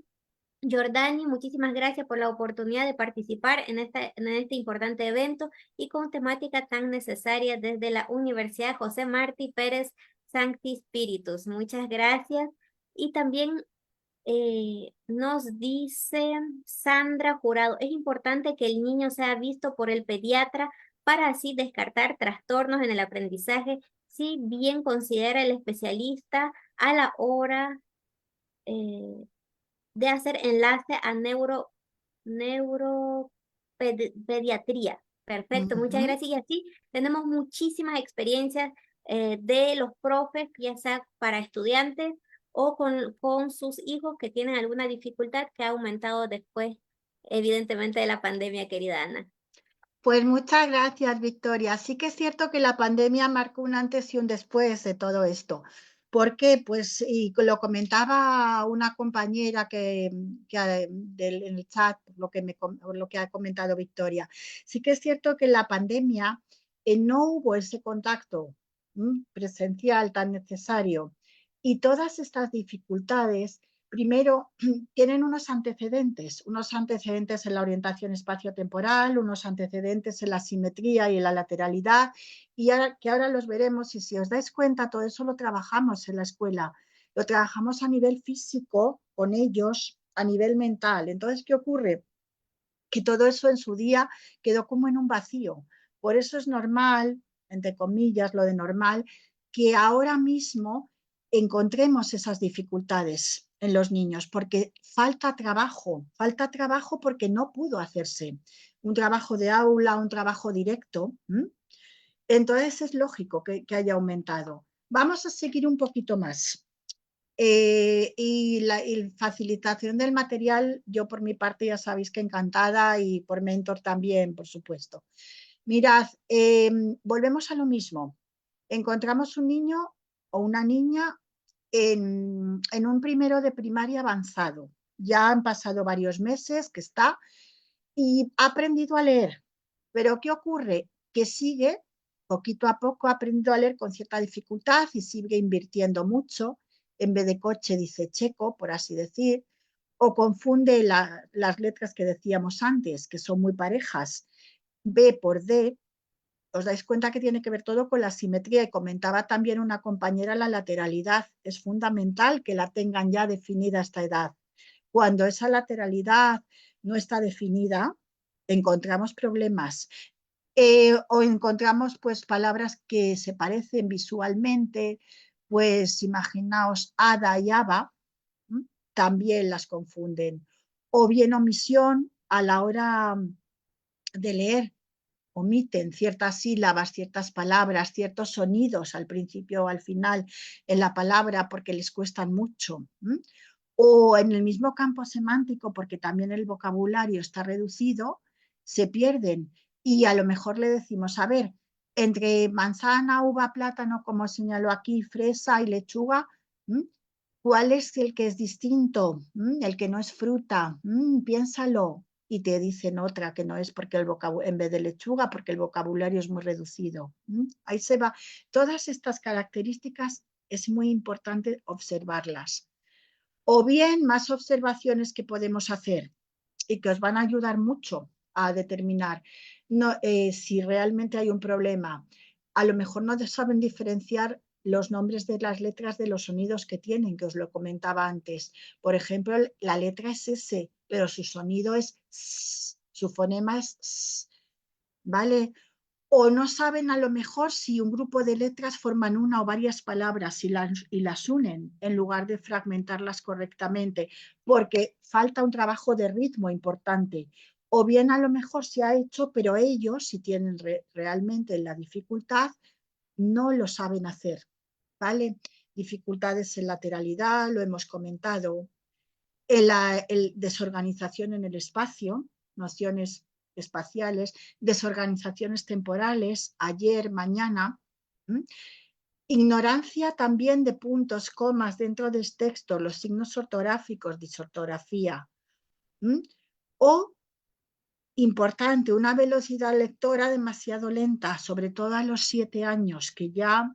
Jordani, muchísimas gracias por la oportunidad de participar en este importante evento y con temática tan necesaria desde la Universidad José Martí Pérez Sancti Spiritus. Muchas gracias. Y también nos dice Sandra Jurado, es importante que el niño sea visto por el pediatra para así descartar trastornos en el aprendizaje, si bien considera el especialista a la hora de hacer enlace a neuropediatría. Perfecto, muchas Ujú. gracias. Y así tenemos muchísimas experiencias de los profes, ya sea para estudiantes o con sus hijos que tienen alguna dificultad que ha aumentado después, evidentemente, de la pandemia, querida Ana. Pues muchas gracias, Victoria. Sí que es cierto que la pandemia marcó un antes y un después de todo esto. ¿Por qué? Pues, y lo comentaba una compañera en el chat, lo que ha comentado Victoria. Sí que es cierto que en la pandemia no hubo ese contacto presencial tan necesario y todas estas dificultades primero tienen unos antecedentes en la orientación espaciotemporal, unos antecedentes en la simetría y en la lateralidad, y ahora los veremos, y si os dais cuenta, todo eso lo trabajamos en la escuela, lo trabajamos a nivel físico con ellos, a nivel mental. Entonces, ¿qué ocurre? Que todo eso en su día quedó como en un vacío. Por eso es normal, entre comillas, lo de normal, que ahora mismo encontremos esas dificultades en los niños, porque falta trabajo porque no pudo hacerse un trabajo de aula, un trabajo directo. Entonces es lógico que haya aumentado. Vamos a seguir un poquito más. Y facilitación del material, yo por mi parte ya sabéis que encantada y por Mentor también, por supuesto. Mirad, volvemos a lo mismo. Encontramos un niño o una niña en un primero de primaria avanzado. Ya han pasado varios meses que está y ha aprendido a leer. Pero ¿qué ocurre? Que sigue, poquito a poco, ha aprendido a leer con cierta dificultad y sigue invirtiendo mucho. En vez de coche dice checo, por así decir, o confunde las letras que decíamos antes, que son muy parejas, B por D. Os dais cuenta que tiene que ver todo con la simetría y comentaba también una compañera la lateralidad. Es fundamental que la tengan ya definida a esta edad. Cuando esa lateralidad no está definida, encontramos problemas. O encontramos pues palabras que se parecen visualmente, pues imaginaos Ada y Ava, también las confunden. O bien omisión a la hora de leer, omiten ciertas sílabas, ciertas palabras, ciertos sonidos al principio o al final en la palabra porque les cuestan mucho. O en el mismo campo semántico, porque también el vocabulario está reducido, se pierden. Y a lo mejor le decimos, a ver, entre manzana, uva, plátano, como señaló aquí, fresa y lechuga, ¿cuál es el que es distinto? El que no es fruta. Piénsalo. Y te dicen otra que no es porque en vez de lechuga, porque el vocabulario es muy reducido. Ahí se va. Todas estas características es muy importante observarlas. O bien más observaciones que podemos hacer y que os van a ayudar mucho a determinar si realmente hay un problema. A lo mejor no saben diferenciar los nombres de las letras de los sonidos que tienen, que os lo comentaba antes. Por ejemplo, la letra es S, pero su sonido es S, su fonema es S, ¿vale? O no saben a lo mejor si un grupo de letras forman una o varias palabras y las unen en lugar de fragmentarlas correctamente, porque falta un trabajo de ritmo importante. O bien a lo mejor se ha hecho, pero ellos, si tienen realmente la dificultad, no lo saben hacer, ¿vale? Dificultades en lateralidad, lo hemos comentado, desorganización en el espacio, nociones espaciales, desorganizaciones temporales, ayer, mañana, ignorancia también de puntos, comas dentro del texto, los signos ortográficos, disortografía, o importante, una velocidad lectora demasiado lenta, sobre todo a los 7 años, que ya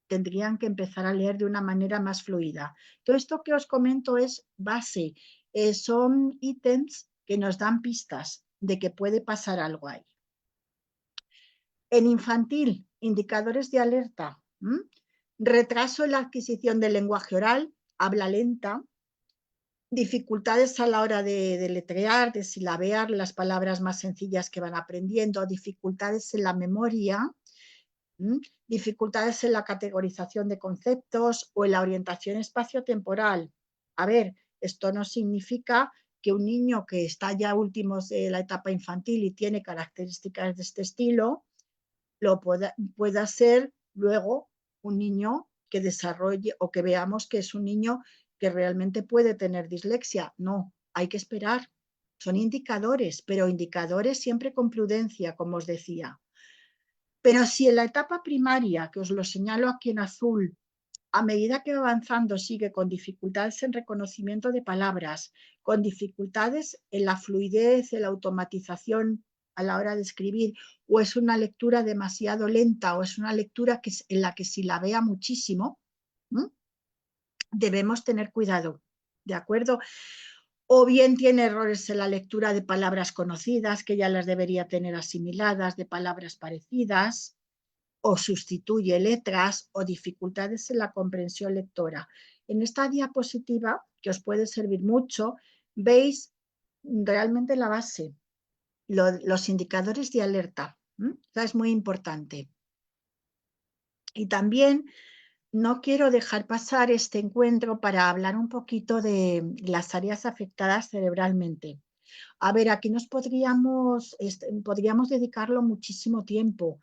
tendrían que empezar a leer de una manera más fluida. Todo esto que os comento es base, son ítems que nos dan pistas de que puede pasar algo ahí. En infantil, indicadores de alerta, retraso en la adquisición del lenguaje oral, habla lenta, dificultades a la hora de deletrear, de silabear las palabras más sencillas que van aprendiendo, dificultades en la memoria, dificultades en la categorización de conceptos o en la orientación espaciotemporal. A ver, esto no significa que un niño que está ya últimos de la etapa infantil y tiene características de este estilo, pueda ser luego un niño que desarrolle o que veamos que es un niño que realmente puede tener dislexia. No, hay que esperar. Son indicadores, pero indicadores siempre con prudencia, como os decía. Pero si en la etapa primaria, que os lo señalo aquí en azul, a medida que va avanzando sigue con dificultades en reconocimiento de palabras, con dificultades en la fluidez, en la automatización a la hora de escribir, o es una lectura demasiado lenta, o es una lectura en la que silabea muchísimo, debemos tener cuidado, ¿de acuerdo? O bien tiene errores en la lectura de palabras conocidas, que ya las debería tener asimiladas, de palabras parecidas, o sustituye letras o dificultades en la comprensión lectora. En esta diapositiva, que os puede servir mucho, veis realmente la base, los indicadores de alerta. Es muy importante. Y también no quiero dejar pasar este encuentro para hablar un poquito de las áreas afectadas cerebralmente. A ver, aquí podríamos dedicarlo muchísimo tiempo,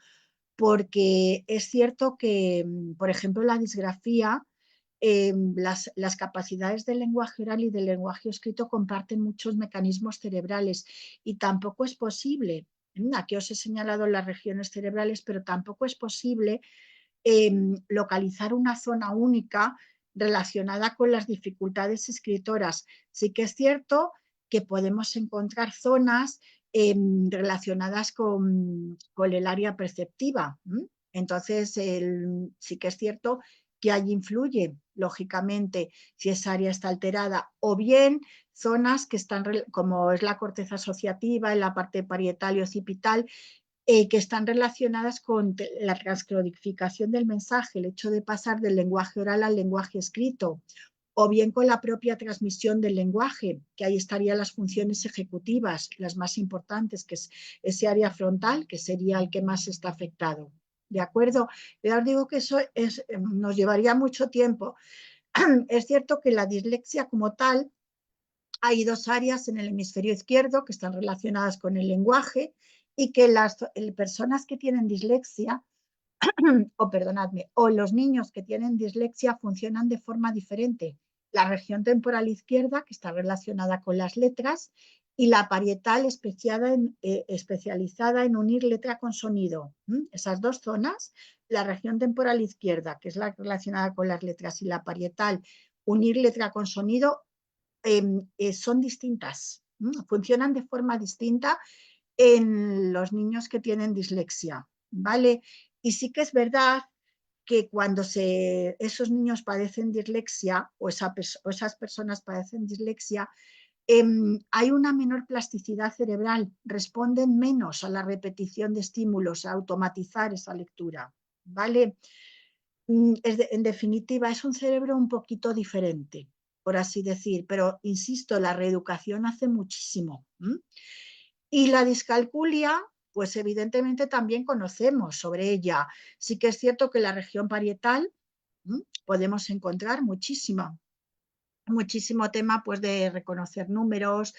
porque es cierto que, por ejemplo, la disgrafía, las capacidades del lenguaje oral y del lenguaje escrito comparten muchos mecanismos cerebrales y tampoco es posible, aquí os he señalado las regiones cerebrales, pero tampoco es posible localizar una zona única relacionada con las dificultades escritoras. Sí que es cierto que podemos encontrar zonas relacionadas con el área perceptiva. Entonces, sí que es cierto que ahí influye, lógicamente, si esa área está alterada, o bien zonas que están, como es la corteza asociativa, en la parte parietal y occipital, que están relacionadas con la transcodificación del mensaje, el hecho de pasar del lenguaje oral al lenguaje escrito, o bien con la propia transmisión del lenguaje, que ahí estarían las funciones ejecutivas, las más importantes, que es ese área frontal, que sería el que más está afectado. ¿De acuerdo? Ya os digo que eso nos llevaría mucho tiempo. Es cierto que la dislexia como tal, hay dos áreas en el hemisferio izquierdo que están relacionadas con el lenguaje y que las personas que tienen dislexia, o perdonadme, o los niños que tienen dislexia funcionan de forma diferente. La región temporal izquierda, que está relacionada con las letras, y la parietal especializada en unir letra con sonido. Esas dos zonas, la región temporal izquierda, que es la relacionada con las letras, y la parietal, unir letra con sonido, son distintas. Funcionan de forma distinta en los niños que tienen dislexia, ¿vale? Y sí que es verdad que cuando esos niños padecen dislexia o esas personas padecen dislexia, hay una menor plasticidad cerebral, responden menos a la repetición de estímulos, a automatizar esa lectura, ¿vale? En definitiva, es un cerebro un poquito diferente, por así decir, pero insisto, la reeducación hace muchísimo. Y la discalculia, pues evidentemente también conocemos sobre ella. Sí que es cierto que la región parietal podemos encontrar muchísimo tema pues de reconocer números,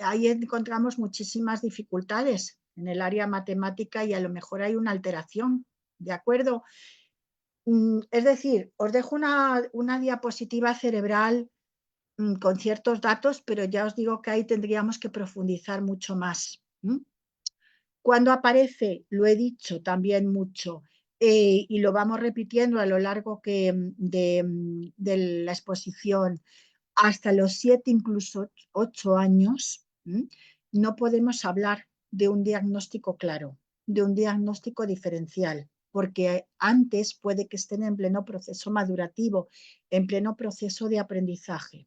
ahí encontramos muchísimas dificultades en el área matemática y a lo mejor hay una alteración, ¿de acuerdo? Es decir, os dejo una diapositiva cerebral con ciertos datos, pero ya os digo que ahí tendríamos que profundizar mucho más. Cuando aparece, lo he dicho también mucho, y lo vamos repitiendo a lo largo de la exposición, hasta los 7, incluso 8 años, no podemos hablar de un diagnóstico claro, de un diagnóstico diferencial, porque antes puede que estén en pleno proceso madurativo, en pleno proceso de aprendizaje.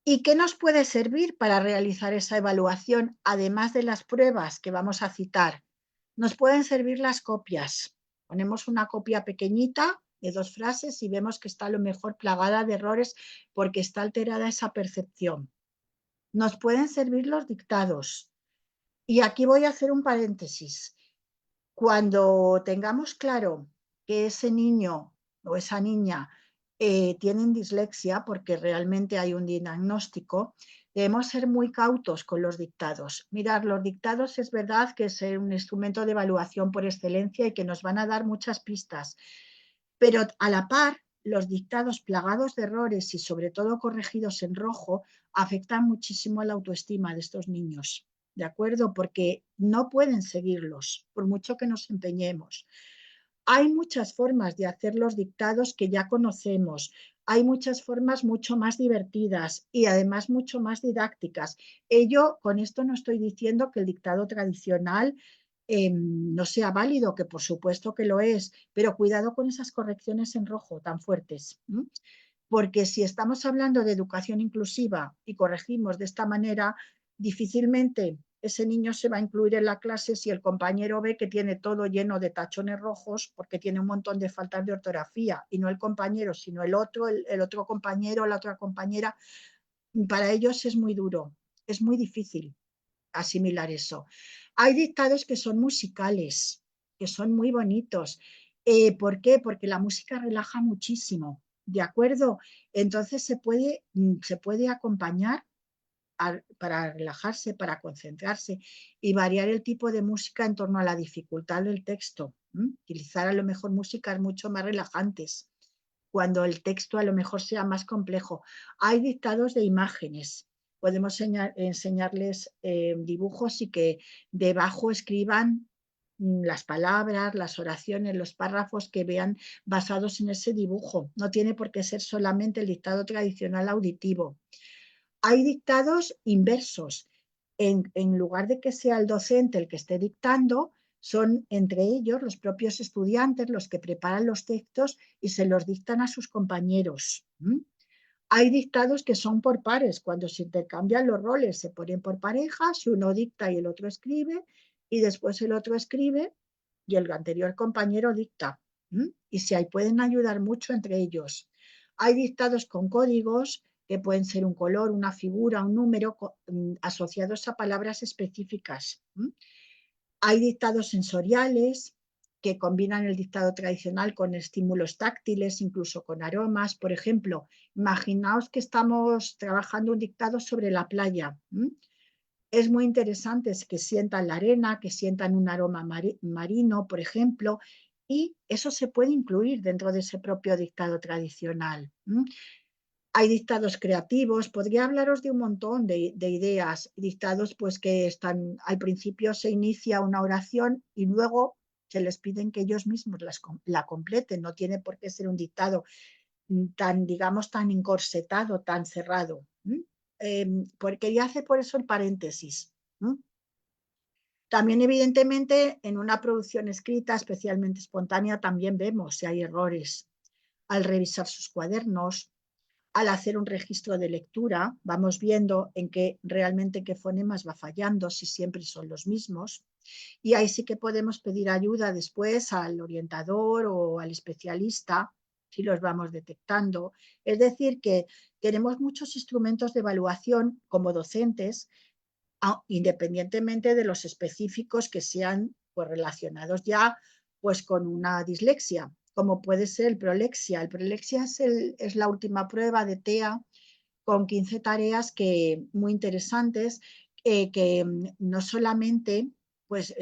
¿Y qué nos puede servir para realizar esa evaluación, además de las pruebas que vamos a citar? Nos pueden servir las copias. Ponemos una copia pequeñita de 2 frases y vemos que está a lo mejor plagada de errores porque está alterada esa percepción. Nos pueden servir los dictados. Y aquí voy a hacer un paréntesis. Cuando tengamos claro que ese niño o esa niña tienen dislexia, porque realmente hay un diagnóstico, debemos ser muy cautos con los dictados. Mirad, los dictados es verdad que es un instrumento de evaluación por excelencia y que nos van a dar muchas pistas, pero a la par, los dictados plagados de errores y sobre todo corregidos en rojo afectan muchísimo a la autoestima de estos niños. ¿De acuerdo? Porque no pueden seguirlos, por mucho que nos empeñemos. Hay muchas formas de hacer los dictados que ya conocemos. Hay muchas formas mucho más divertidas y además mucho más didácticas. Con esto no estoy diciendo que el dictado tradicional no sea válido, que por supuesto que lo es, pero cuidado con esas correcciones en rojo tan fuertes. Porque si estamos hablando de educación inclusiva y corregimos de esta manera, difícilmente ese niño se va a incluir en la clase si el compañero ve que tiene todo lleno de tachones rojos porque tiene un montón de faltas de ortografía y no el compañero, sino el otro compañero, la otra compañera. Para ellos es muy duro, es muy difícil asimilar eso. Hay dictados que son musicales, que son muy bonitos. ¿Por qué? Porque la música relaja muchísimo, ¿de acuerdo? Entonces se puede acompañar para relajarse, para concentrarse y variar el tipo de música en torno a la dificultad del texto. Utilizar a lo mejor músicas mucho más relajantes cuando el texto a lo mejor sea más complejo. Hay dictados de imágenes. Podemos enseñarles dibujos y que debajo escriban las palabras, las oraciones, los párrafos que vean basados en ese dibujo. No tiene por qué ser solamente el dictado tradicional auditivo. Hay dictados inversos. En lugar de que sea el docente el que esté dictando, son entre ellos los propios estudiantes los que preparan los textos y se los dictan a sus compañeros. Hay dictados que son por pares, cuando se intercambian los roles, se ponen por parejas y uno dicta y el otro escribe, y después el otro escribe y el anterior compañero dicta. Y si ahí pueden ayudar mucho entre ellos. Hay dictados con códigos que pueden ser un color, una figura, un número asociados a palabras específicas. Hay dictados sensoriales que combinan el dictado tradicional con estímulos táctiles, incluso con aromas. Por ejemplo, imaginaos que estamos trabajando un dictado sobre la playa. Es muy interesante que sientan la arena, que sientan un aroma marino, por ejemplo, y eso se puede incluir dentro de ese propio dictado tradicional. Hay dictados creativos, podría hablaros de un montón de ideas, dictados pues que están, al principio se inicia una oración y luego se les piden que ellos mismos la completen, no tiene por qué ser un dictado tan, digamos, tan encorsetado, tan cerrado. Quería hacer por eso el paréntesis. También, evidentemente, en una producción escrita, especialmente espontánea, también vemos si hay errores. Al revisar sus cuadernos, al hacer un registro de lectura, vamos viendo en qué realmente qué fonemas va fallando, si siempre son los mismos. Y ahí sí que podemos pedir ayuda después al orientador o al especialista si los vamos detectando. Es decir, que tenemos muchos instrumentos de evaluación como docentes, independientemente de los específicos que sean pues, relacionados ya pues, con una dislexia, como puede ser el prolexia. El prolexia es la última prueba de TEA con 15 tareas muy interesantes que no solamente pues,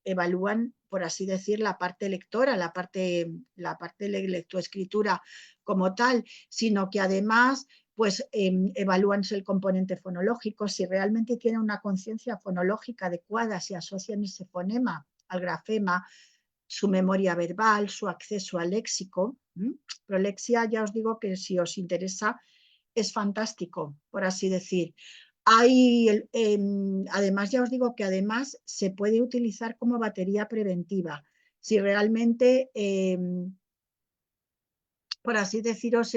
evalúan, por así decir, la parte lectora, la parte de lectoescritura como tal, sino que además pues evalúan el componente fonológico, si realmente tienen una conciencia fonológica adecuada, si asocian ese fonema al grafema, su memoria verbal, su acceso al léxico. Prolexia, ya os digo que si os interesa, es fantástico, por así decir. Además, ya os digo que además se puede utilizar como batería preventiva. Si realmente, por así deciros,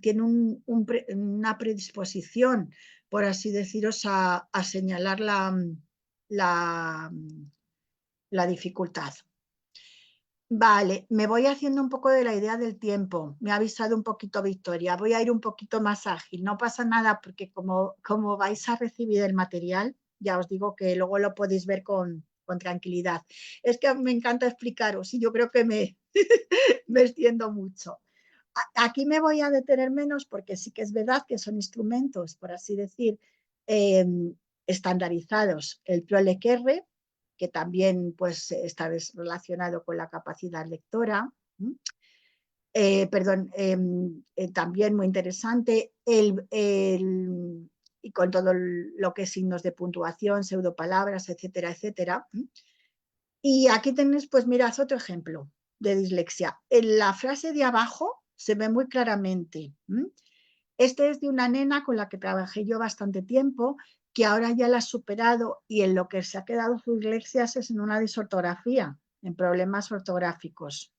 tiene una predisposición, por así deciros, a señalar la, la dificultad. Vale, me voy haciendo un poco de la idea del tiempo. Me ha avisado un poquito Victoria. Voy a ir un poquito más ágil. No pasa nada porque como vais a recibir el material, ya os digo que luego lo podéis ver con tranquilidad. Es que me encanta explicaros y yo creo que me extiendo mucho. Aquí me voy a detener menos porque sí que es verdad que son instrumentos, por así decir, eh, estandarizados. El ProLEC-R, que también pues, está relacionado con la capacidad lectora. Perdón, también muy interesante. Y con todo lo que es signos de puntuación, pseudopalabras, etcétera, etcétera. Y aquí tenéis, pues mirad, otro ejemplo de dislexia. En la frase de abajo se ve muy claramente. Este es de una nena con la que trabajé yo bastante tiempo, que ahora ya la ha superado y en lo que se ha quedado su dislexia es en una disortografía, en problemas ortográficos.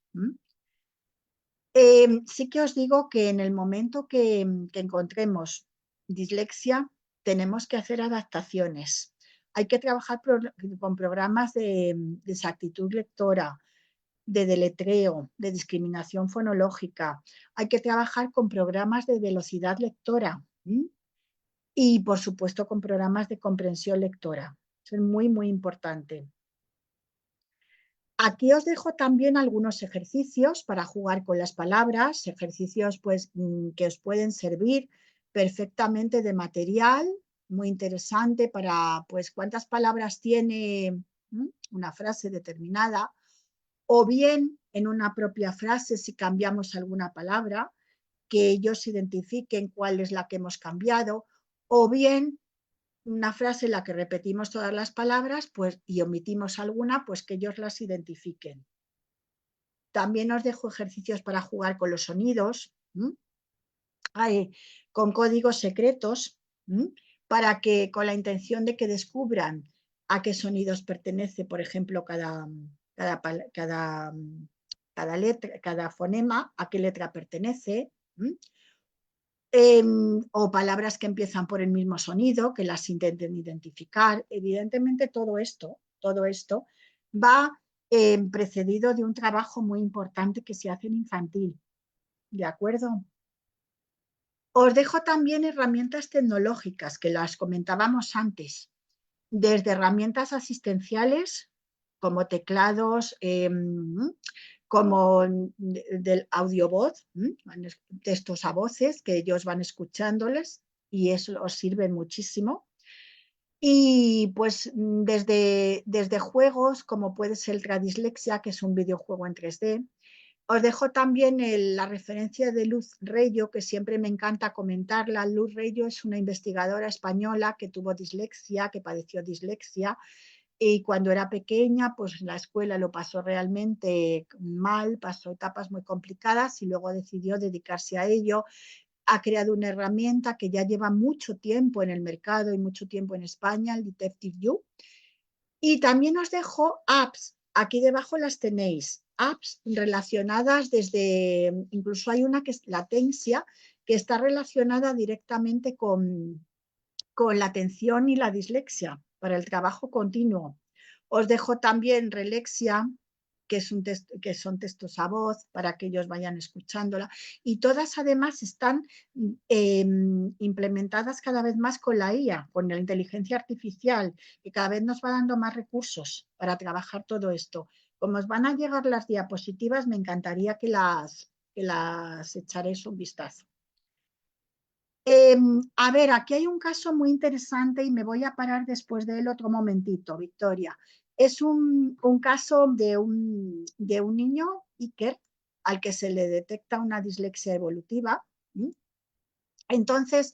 Sí que os digo que en el momento que encontremos dislexia, tenemos que hacer adaptaciones. Hay que trabajar con programas de exactitud lectora, de deletreo, de discriminación fonológica. Hay que trabajar con programas de velocidad lectora y, por supuesto, con programas de comprensión lectora. Eso es muy, muy importante. Aquí os dejo también algunos ejercicios para jugar con las palabras, ejercicios pues, que os pueden servir perfectamente de material, muy interesante para pues cuántas palabras tiene una frase determinada, o bien en una propia frase si cambiamos alguna palabra, que ellos identifiquen cuál es la que hemos cambiado, o bien una frase en la que repetimos todas las palabras pues, y omitimos alguna, pues que ellos las identifiquen. También os dejo ejercicios para jugar con los sonidos, con códigos secretos, para que con la intención de que descubran a qué sonidos pertenece, por ejemplo, cada letra, cada fonema, a qué letra pertenece. O palabras que empiezan por el mismo sonido, que las intenten identificar. Evidentemente todo esto va precedido de un trabajo muy importante que se hace en infantil. ¿De acuerdo? Os dejo también herramientas tecnológicas que las comentábamos antes, desde herramientas asistenciales como teclados, como del audiovoz, textos a voces que ellos van escuchándoles y eso os sirve muchísimo. Y pues desde juegos como puede ser el Tradislexia, que es un videojuego en 3D. Os dejo también la referencia de Luz Reyo, que siempre me encanta comentarla. Luz Reyo es una investigadora española que tuvo dislexia, que padeció dislexia, y cuando era pequeña, pues en la escuela lo pasó realmente mal, pasó etapas muy complicadas y luego decidió dedicarse a ello. Ha creado una herramienta que ya lleva mucho tiempo en el mercado y mucho tiempo en España, el Detective You. Y también os dejo apps, aquí debajo las tenéis, apps relacionadas desde, incluso hay una que es Latencia, que está relacionada directamente con la atención y la dislexia para el trabajo continuo. Os dejo también Relexia, que son textos a voz para que ellos vayan escuchándola. Y todas además están implementadas cada vez más con la IA, con la inteligencia artificial, que cada vez nos va dando más recursos para trabajar todo esto. Como os van a llegar las diapositivas, me encantaría que las echaréis un vistazo. A ver, aquí hay un caso muy interesante y me voy a parar después de él otro momentito, Victoria. Es un caso de un niño, Iker, al que se le detecta una dislexia evolutiva. Entonces,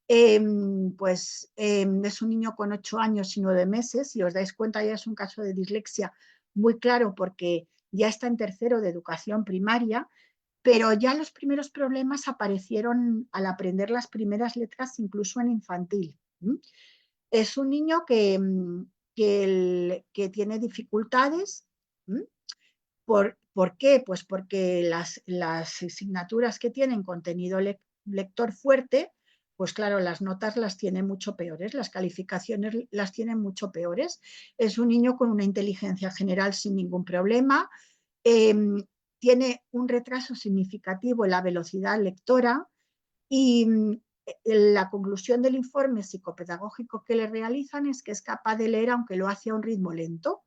es un niño con 8 años y 9 meses. Si os dais cuenta, ya es un caso de dislexia muy claro porque ya está en tercero de educación primaria, pero ya los primeros problemas aparecieron al aprender las primeras letras incluso en infantil. Es un niño que tiene dificultades. ¿Por qué? Pues porque las asignaturas que tienen contenido lector fuerte, pues claro, las notas las tiene mucho peores, las calificaciones las tiene mucho peores. Es un niño con una inteligencia general sin ningún problema, eh, tiene un retraso significativo en la velocidad lectora y la conclusión del informe psicopedagógico que le realizan es que es capaz de leer aunque lo hace a un ritmo lento.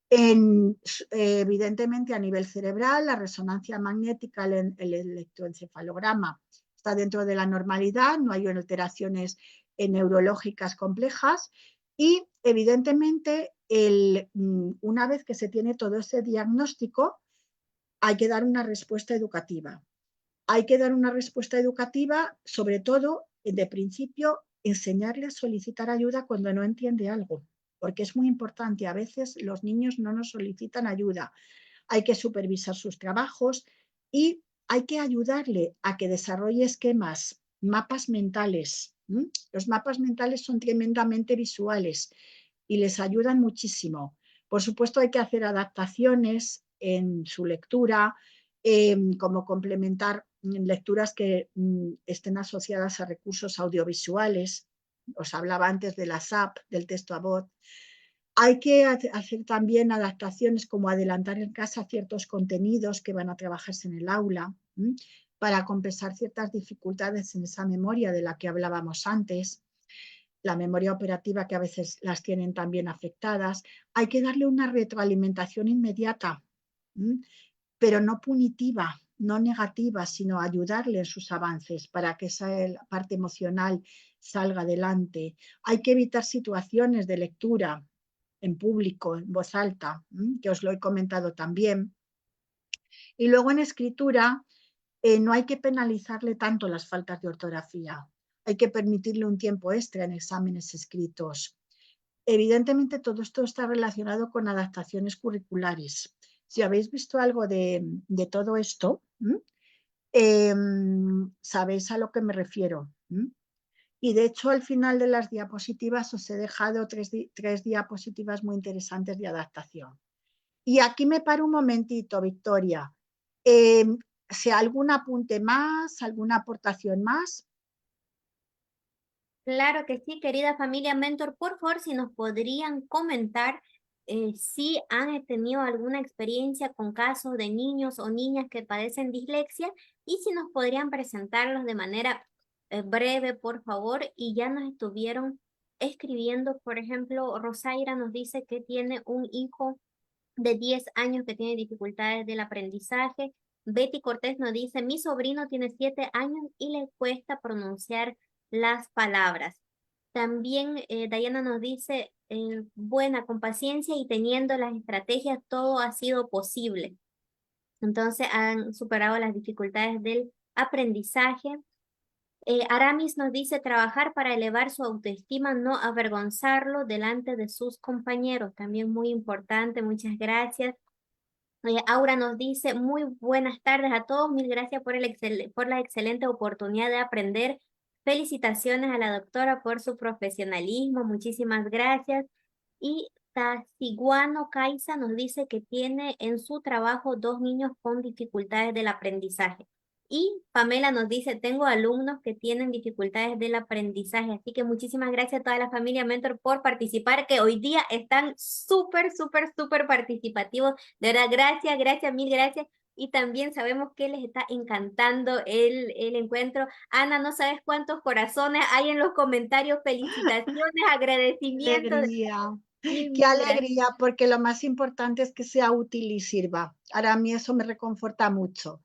Evidentemente a nivel cerebral, la resonancia magnética, el electroencefalograma está dentro de la normalidad, no hay alteraciones neurológicas complejas y evidentemente una vez que se tiene todo ese diagnóstico hay que dar una respuesta educativa. Hay que dar una respuesta educativa, sobre todo, de principio, enseñarle a solicitar ayuda cuando no entiende algo, porque es muy importante. A veces los niños no nos solicitan ayuda. Hay que supervisar sus trabajos y hay que ayudarle a que desarrolle esquemas, mapas mentales. Los mapas mentales son tremendamente visuales y les ayudan muchísimo. Por supuesto, hay que hacer adaptaciones en su lectura, como complementar lecturas que estén asociadas a recursos audiovisuales. Os hablaba antes de las apps, del texto a voz. Hay que hacer también adaptaciones como adelantar en casa ciertos contenidos que van a trabajarse en el aula para compensar ciertas dificultades en esa memoria de la que hablábamos antes, la memoria operativa que a veces las tienen también afectadas. Hay que darle una retroalimentación inmediata, pero no punitiva, no negativa, sino ayudarle en sus avances para que esa parte emocional salga adelante. Hay que evitar situaciones de lectura en público, en voz alta, que os lo he comentado también. Y luego en escritura no hay que penalizarle tanto las faltas de ortografía. Hay que permitirle un tiempo extra en exámenes escritos. Evidentemente todo esto está relacionado con adaptaciones curriculares. Si habéis visto algo de todo esto, sabéis a lo que me refiero. Y de hecho al final de las diapositivas os he dejado tres diapositivas muy interesantes de adaptación. Y aquí me paro un momentito, Victoria. Si algún apunte más, alguna aportación más. Claro que sí, querida familia Mentor, por favor, si nos podrían comentar si han tenido alguna experiencia con casos de niños o niñas que padecen dislexia y si nos podrían presentarlos de manera breve, por favor, y ya nos estuvieron escribiendo, por ejemplo, Rosaira nos dice que tiene un hijo de 10 años que tiene dificultades del aprendizaje. Betty Cortés nos dice, mi sobrino tiene 7 años y le cuesta pronunciar las palabras. También Diana nos dice, buena, con paciencia y teniendo las estrategias, todo ha sido posible. Entonces han superado las dificultades del aprendizaje. Aramis nos dice trabajar para elevar su autoestima, no avergonzarlo delante de sus compañeros. También muy importante, muchas gracias. Aura nos dice muy buenas tardes a todos, mil gracias por por la excelente oportunidad de aprender. Felicitaciones a la doctora por su profesionalismo, muchísimas gracias. Y Tasiguano Caiza nos dice que tiene en su trabajo dos niños con dificultades del aprendizaje. Y Pamela nos dice, tengo alumnos que tienen dificultades del aprendizaje, así que muchísimas gracias a toda la familia Mentor por participar, que hoy día están súper, súper, súper participativos. De verdad, gracias, gracias, mil gracias. Y también sabemos que les está encantando el encuentro. Ana, no sabes cuántos corazones hay en los comentarios, felicitaciones, agradecimientos. Alegría, Mil, qué mil gracias. alegría, porque lo más importante es que sea útil y sirva. Ahora a mí eso me reconforta mucho.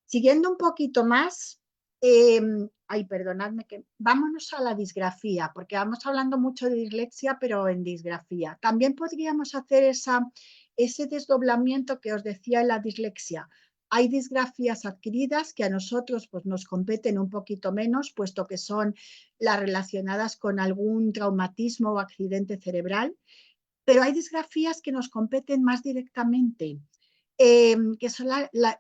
Siguiendo un poquito más, ay, perdonadme, que vámonos a la disgrafía, porque vamos hablando mucho de dislexia, pero en disgrafía. También podríamos hacer ese desdoblamiento que os decía en la dislexia. Hay disgrafías adquiridas que a nosotros pues, nos competen un poquito menos, puesto que son las relacionadas con algún traumatismo o accidente cerebral, pero hay disgrafías que nos competen más directamente, que son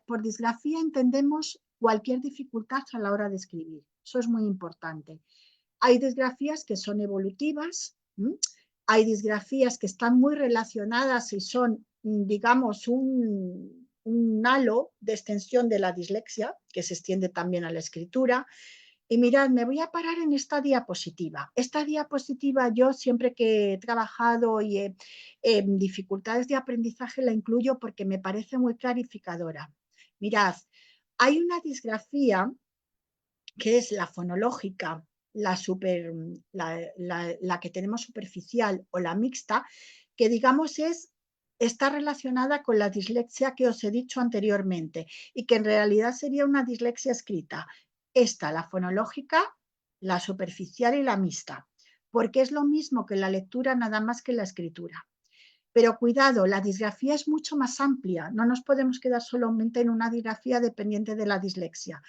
por disgrafía entendemos cualquier dificultad a la hora de escribir. Eso es muy importante. Hay disgrafías que son evolutivas, hay disgrafías que están muy relacionadas y son, digamos, un halo de extensión de la dislexia, que se extiende también a la escritura. Y mirad, me voy a parar en esta diapositiva. Esta diapositiva yo siempre que he trabajado y en dificultades de aprendizaje la incluyo porque me parece muy clarificadora. Mirad, hay una disgrafía que es la fonológica, la que tenemos superficial o la mixta, que digamos está relacionada con la dislexia que os he dicho anteriormente y que en realidad sería una dislexia escrita. Esta, la fonológica, la superficial y la mixta, porque es lo mismo que la lectura, nada más que la escritura. Pero cuidado, la disgrafía es mucho más amplia, no nos podemos quedar solamente en una disgrafía dependiente de la dislexia.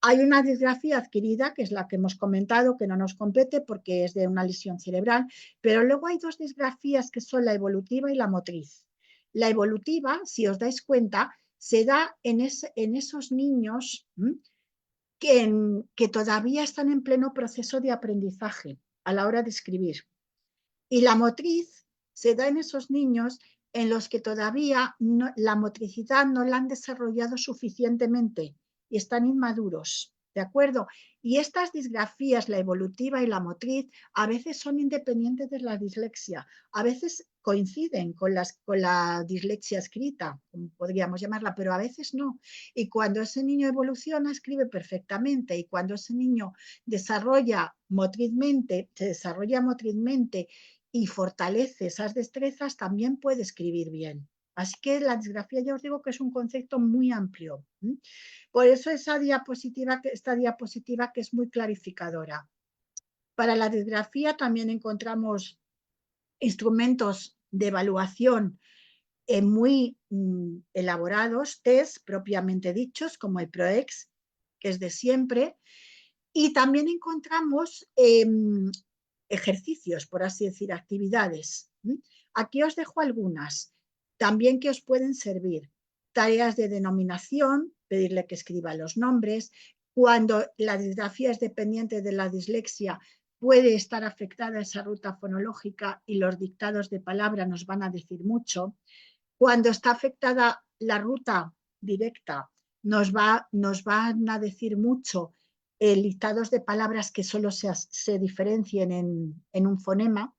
Hay una disgrafía adquirida, que es la que hemos comentado, que no nos compete porque es de una lesión cerebral, pero luego hay dos disgrafías que son la evolutiva y la motriz. La evolutiva, si os dais cuenta, se da en esos niños que todavía están en pleno proceso de aprendizaje a la hora de escribir. Y la motriz se da en esos niños en los que todavía la motricidad no la han desarrollado suficientemente y están inmaduros, ¿de acuerdo? Y estas disgrafías, la evolutiva y la motriz, a veces son independientes de la dislexia, a veces coinciden con la dislexia escrita, como podríamos llamarla, pero a veces no. Y cuando ese niño evoluciona, escribe perfectamente, y cuando ese niño se desarrolla motrizmente y fortalece esas destrezas, también puede escribir bien. Así que la disgrafía ya os digo que es un concepto muy amplio. Por eso esta diapositiva que es muy clarificadora. Para la disgrafía también encontramos instrumentos de evaluación muy elaborados, test propiamente dichos, como el PROEX, que es de siempre, y también encontramos ejercicios, por así decir, actividades. Aquí os dejo algunas, también que os pueden servir. Tareas de denominación, pedirle que escriba los nombres. Cuando la disgrafía es dependiente de la dislexia, puede estar afectada esa ruta fonológica y los dictados de palabra nos van a decir mucho. Cuando está afectada la ruta directa, nos van a decir mucho listados de palabras que solo se diferencien en un fonema.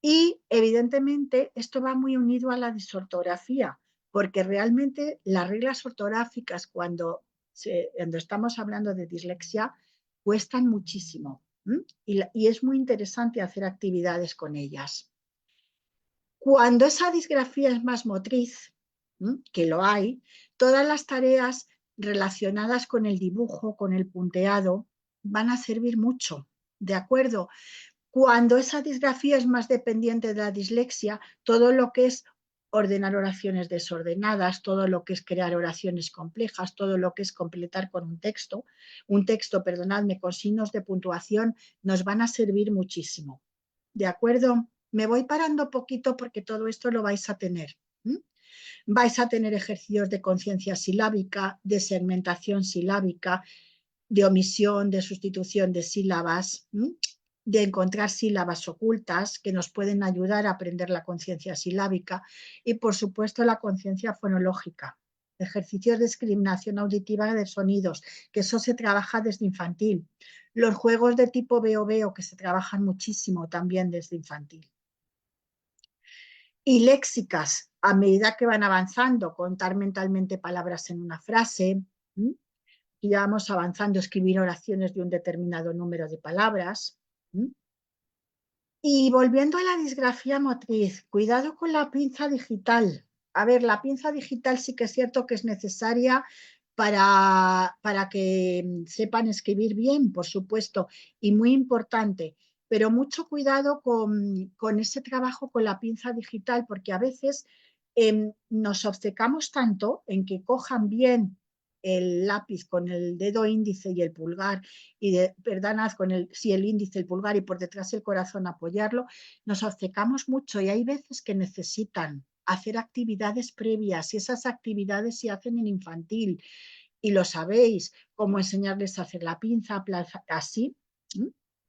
Y evidentemente esto va muy unido a la disortografía, porque realmente las reglas ortográficas cuando estamos hablando de dislexia cuestan muchísimo. Y es muy interesante hacer actividades con ellas. Cuando esa disgrafía es más motriz, que lo hay, todas las tareas relacionadas con el dibujo, con el punteado, van a servir mucho, ¿de acuerdo? Cuando esa disgrafía es más dependiente de la dislexia, todo lo que es ordenar oraciones desordenadas, todo lo que es crear oraciones complejas, todo lo que es completar con un texto, perdonadme, con signos de puntuación, nos van a servir muchísimo. ¿De acuerdo? Me voy parando poquito porque todo esto lo vais a tener. Vais a tener ejercicios de conciencia silábica, de segmentación silábica, de omisión, de sustitución de sílabas, de encontrar sílabas ocultas que nos pueden ayudar a aprender la conciencia silábica y, por supuesto, la conciencia fonológica. Ejercicios de discriminación auditiva de sonidos, que eso se trabaja desde infantil. Los juegos de tipo veo, que se trabajan muchísimo también desde infantil. Y léxicas, a medida que van avanzando, contar mentalmente palabras en una frase, y ya vamos avanzando, escribir oraciones de un determinado número de palabras. Y volviendo a la disgrafía motriz, cuidado con la pinza digital. A ver, la pinza digital sí que es cierto que es necesaria para que sepan escribir bien, por supuesto, y muy importante, pero mucho cuidado con ese trabajo con la pinza digital, porque a veces nos obcecamos tanto en que cojan bien el lápiz con el dedo índice y el pulgar, y perdonad, con el índice, el pulgar y por detrás el corazón apoyarlo, nos obcecamos mucho y hay veces que necesitan hacer actividades previas y esas actividades se hacen en infantil y lo sabéis, cómo enseñarles a hacer la pinza, así,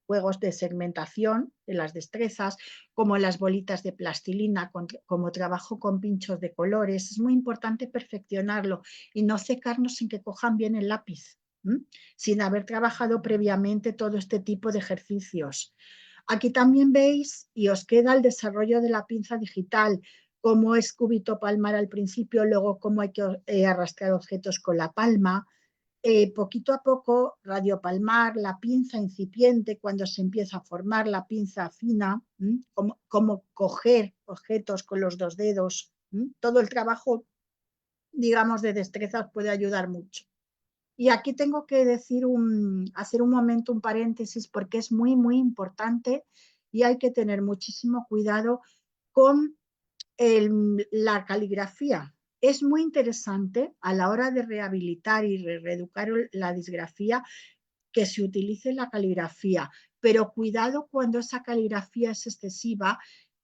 juegos de segmentación de las destrezas, como las bolitas de plastilina, como trabajo con pinchos de colores. Es muy importante perfeccionarlo y no cecarnos en que cojan bien el lápiz, sin haber trabajado previamente todo este tipo de ejercicios. Aquí también veis y os queda el desarrollo de la pinza digital, cómo es cúbito palmar al principio, luego cómo hay que arrastrar objetos con la palma, poquito a poco radiopalmar, la pinza incipiente cuando se empieza a formar la pinza fina, como coger objetos con los dos dedos, todo el trabajo, digamos, de destrezas puede ayudar mucho. Y aquí tengo que hacer un momento, un paréntesis, porque es muy, muy importante y hay que tener muchísimo cuidado con la caligrafía. Es muy interesante a la hora de rehabilitar y reeducar la disgrafía que se utilice la caligrafía, pero cuidado cuando esa caligrafía es excesiva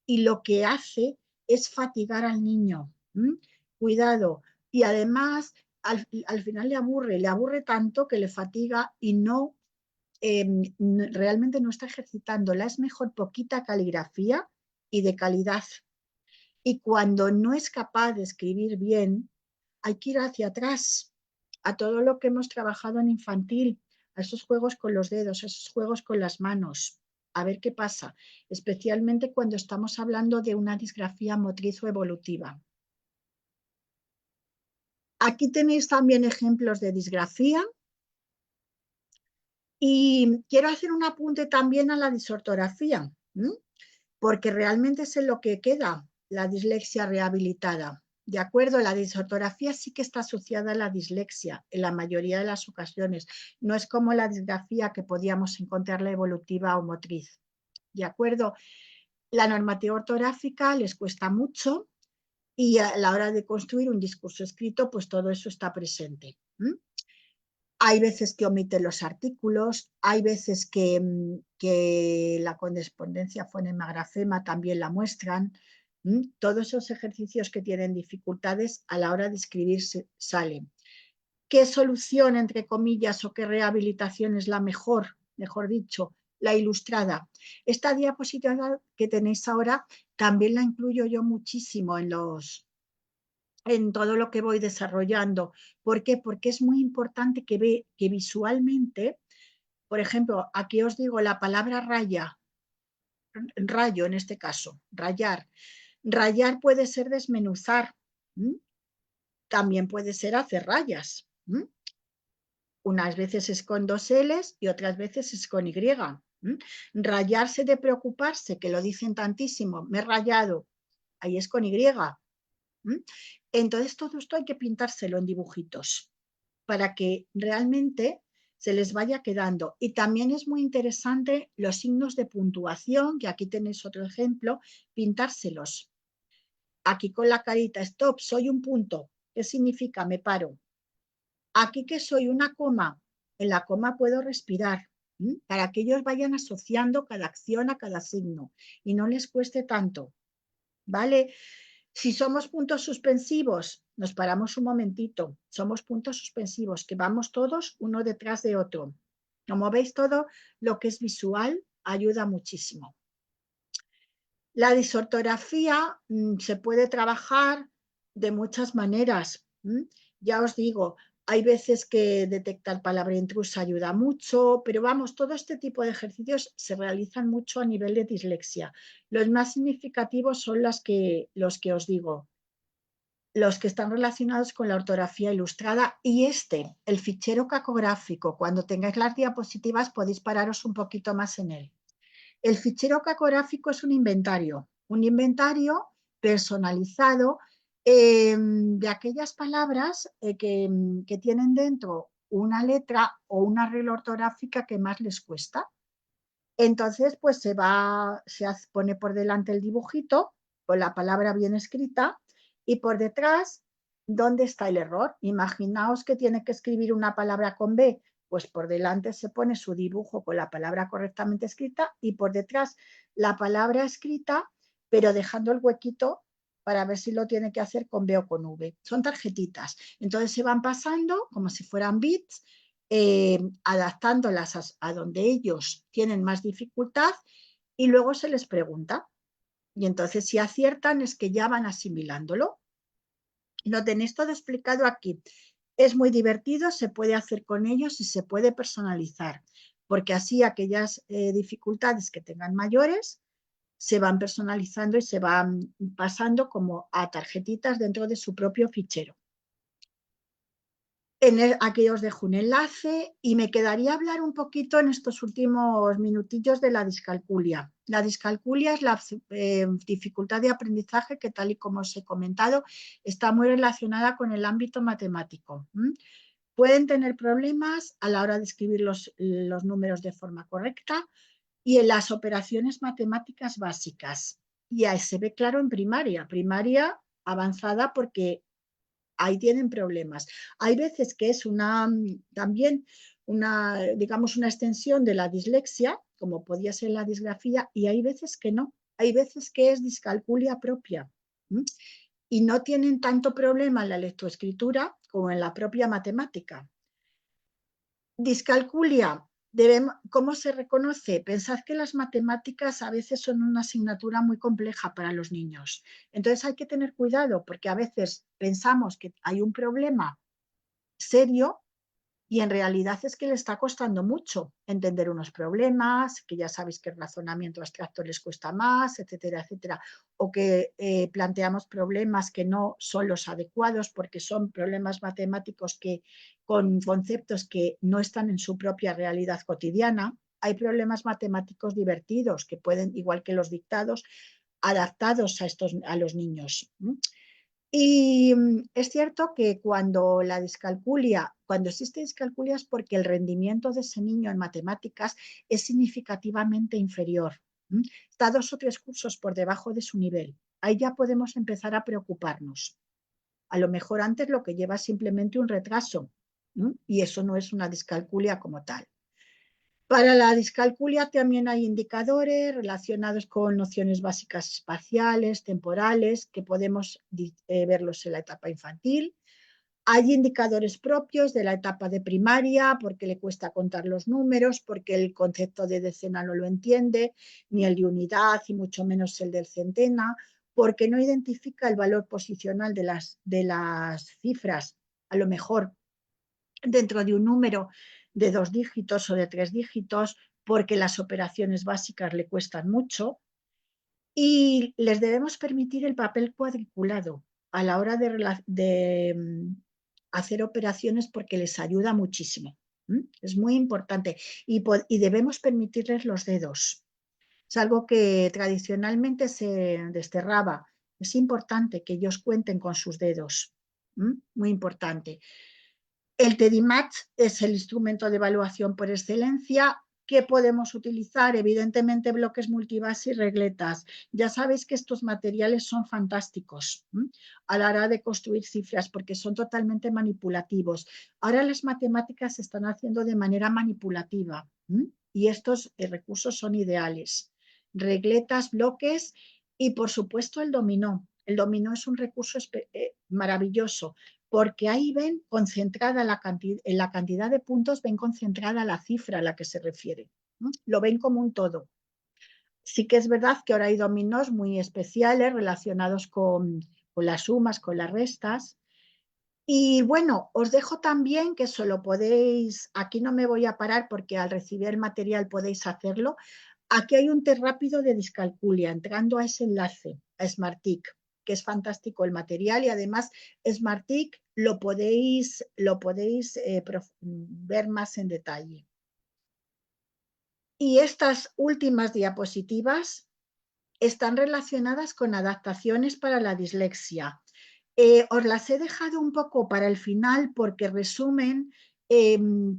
y lo que hace es fatigar al niño. Cuidado. Y además, al final le aburre tanto que le fatiga y no realmente no está ejercitándola. Es mejor poquita caligrafía y de calidad. Y cuando no es capaz de escribir bien, hay que ir hacia atrás, a todo lo que hemos trabajado en infantil, a esos juegos con los dedos, a esos juegos con las manos, a ver qué pasa, especialmente cuando estamos hablando de una disgrafía motriz o evolutiva. Aquí tenéis también ejemplos de disgrafía y quiero hacer un apunte también a la disortografía, porque realmente es en lo que queda la dislexia rehabilitada. De acuerdo, la disortografía sí que está asociada a la dislexia en la mayoría de las ocasiones. No es como la disgrafía que podíamos encontrar la evolutiva o motriz. De acuerdo, la normativa ortográfica les cuesta mucho y a la hora de construir un discurso escrito, pues todo eso está presente. Hay veces que omiten los artículos, hay veces que la correspondencia fonema-grafema también la muestran. Todos esos ejercicios que tienen dificultades a la hora de escribir salen. ¿Qué solución, entre comillas, o qué rehabilitación es la mejor dicho? La ilustrada. Esta diapositiva que tenéis ahora también la incluyo yo muchísimo en todo lo que voy desarrollando. ¿Por qué? Porque es muy importante que visualmente, por ejemplo, aquí os digo la palabra rayo en este caso, rayar. Rayar puede ser desmenuzar, también puede ser hacer rayas. Unas veces es con dos L's y otras veces es con Y. Rayarse de preocuparse, que lo dicen tantísimo, me he rayado, ahí es con Y. Entonces todo esto hay que pintárselo en dibujitos para que realmente se les vaya quedando. Y también es muy interesante los signos de puntuación, que aquí tenéis otro ejemplo, pintárselos. Aquí con la carita, stop, soy un punto. ¿Qué significa? Me paro. Aquí que soy una coma, en la coma puedo respirar, para que ellos vayan asociando cada acción a cada signo y no les cueste tanto, ¿vale? Si somos puntos suspensivos, nos paramos un momentito, somos puntos suspensivos, que vamos todos uno detrás de otro. Como veis, todo lo que es visual ayuda muchísimo. La disortografía se puede trabajar de muchas maneras. Ya os digo, hay veces que detectar palabra intrusa ayuda mucho, pero vamos, todo este tipo de ejercicios se realizan mucho a nivel de dislexia. Los más significativos son los que os digo, los que están relacionados con la ortografía ilustrada y el fichero cacográfico. Cuando tengáis las diapositivas podéis pararos un poquito más en él. El fichero cacográfico es un inventario personalizado de aquellas palabras que tienen dentro una letra o una regla ortográfica que más les cuesta. Entonces, pues pone por delante el dibujito con la palabra bien escrita y por detrás, ¿dónde está el error? Imaginaos que tiene que escribir una palabra con B, pues por delante se pone su dibujo con la palabra correctamente escrita y por detrás la palabra escrita, pero dejando el huequito para ver si lo tiene que hacer con B o con V. Son tarjetitas. Entonces se van pasando como si fueran bits, adaptándolas a donde ellos tienen más dificultad y luego se les pregunta. Y entonces si aciertan es que ya van asimilándolo. Lo tenéis todo explicado aquí. Es muy divertido, se puede hacer con ellos y se puede personalizar, porque así aquellas dificultades que tengan mayores se van personalizando y se van pasando como a tarjetitas dentro de su propio fichero. Aquí os dejo un enlace y me quedaría hablar un poquito en estos últimos minutillos de la discalculia. La discalculia es la dificultad de aprendizaje que, tal y como os he comentado, está muy relacionada con el ámbito matemático. Pueden tener problemas a la hora de escribir los números de forma correcta y en las operaciones matemáticas básicas. Y ahí se ve claro en primaria avanzada, porque ahí tienen problemas. Hay veces que es también digamos, una extensión de la dislexia, como podía ser la disgrafía, y hay veces que no. Hay veces que es discalculia propia. Y no tienen tanto problema en la lectoescritura como en la propia matemática. Discalculia, ¿cómo se reconoce? Pensad que las matemáticas a veces son una asignatura muy compleja para los niños. Entonces hay que tener cuidado, porque a veces pensamos que hay un problema serio y en realidad es que le está costando mucho entender unos problemas, que ya sabéis que el razonamiento abstracto les cuesta más, etcétera, etcétera. O que planteamos problemas que no son los adecuados porque son problemas matemáticos con conceptos que no están en su propia realidad cotidiana. Hay problemas matemáticos divertidos que pueden, igual que los dictados, adaptados a los niños. Y es cierto que cuando existe discalculia es porque el rendimiento de ese niño en matemáticas es significativamente inferior. Está 2 o 3 cursos por debajo de su nivel. Ahí ya podemos empezar a preocuparnos. A lo mejor antes lo que lleva es simplemente un retraso, y eso no es una discalculia como tal. Para la discalculia también hay indicadores relacionados con nociones básicas espaciales, temporales, que podemos verlos en la etapa infantil. Hay indicadores propios de la etapa de primaria, porque le cuesta contar los números, porque el concepto de decena no lo entiende, ni el de unidad y mucho menos el del centena, porque no identifica el valor posicional de las cifras, a lo mejor dentro de un número de 2 dígitos o de 3 dígitos, porque las operaciones básicas le cuestan mucho, y les debemos permitir el papel cuadriculado a la hora de hacer operaciones, porque les ayuda muchísimo. Es muy importante y debemos permitirles los dedos. Es algo que tradicionalmente se desterraba. Es importante que ellos cuenten con sus dedos. Muy importante. El TEDIMAT es el instrumento de evaluación por excelencia. ¿Qué podemos utilizar? Evidentemente bloques multibase y regletas. Ya sabéis que estos materiales son fantásticos a la hora de construir cifras porque son totalmente manipulativos. Ahora las matemáticas se están haciendo de manera manipulativa y estos recursos son ideales. Regletas, bloques y por supuesto el dominó. El dominó es un recurso maravilloso porque ahí ven concentrada en la cantidad de puntos, ven concentrada la cifra a la que se refiere. Lo ven como un todo. Sí que es verdad que ahora hay dominós muy especiales relacionados con las sumas, con las restas. Y bueno, os dejo también que solo podéis, aquí no me voy a parar porque al recibir el material podéis hacerlo. Aquí hay un test rápido de discalculia, entrando a ese enlace, a Smartick, que es fantástico el material y además Smartick lo podéis ver más en detalle. Y estas últimas diapositivas están relacionadas con adaptaciones para la dislexia. Os las he dejado un poco para el final porque resumen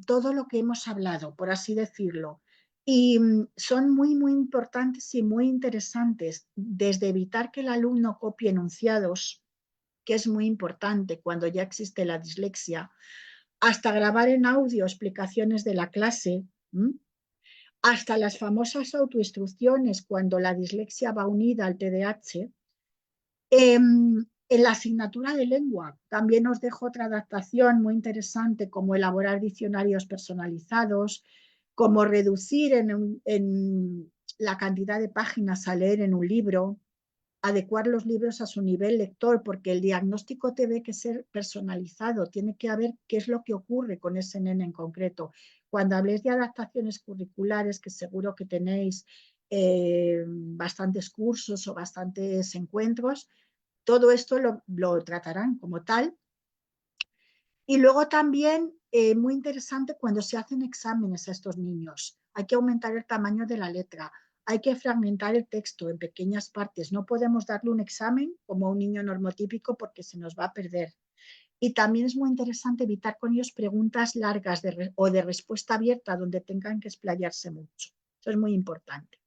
todo lo que hemos hablado, por así decirlo. Y son muy, muy importantes y muy interesantes, desde evitar que el alumno copie enunciados, que es muy importante cuando ya existe la dislexia, hasta grabar en audio explicaciones de la clase, hasta las famosas autoinstrucciones cuando la dislexia va unida al TDAH. En la asignatura de lengua también os dejo otra adaptación muy interesante, como elaborar diccionarios personalizados, como reducir en la cantidad de páginas a leer en un libro, adecuar los libros a su nivel lector, porque el diagnóstico tiene que ser personalizado, tiene que ver qué es lo que ocurre con ese nene en concreto. Cuando habléis de adaptaciones curriculares, que seguro que tenéis bastantes cursos o bastantes encuentros, todo esto lo tratarán como tal. Y luego también, muy interesante, cuando se hacen exámenes a estos niños, hay que aumentar el tamaño de la letra, hay que fragmentar el texto en pequeñas partes. No podemos darle un examen como a un niño normotípico porque se nos va a perder. Y también es muy interesante evitar con ellos preguntas largas o de respuesta abierta donde tengan que explayarse mucho. Eso es muy importante.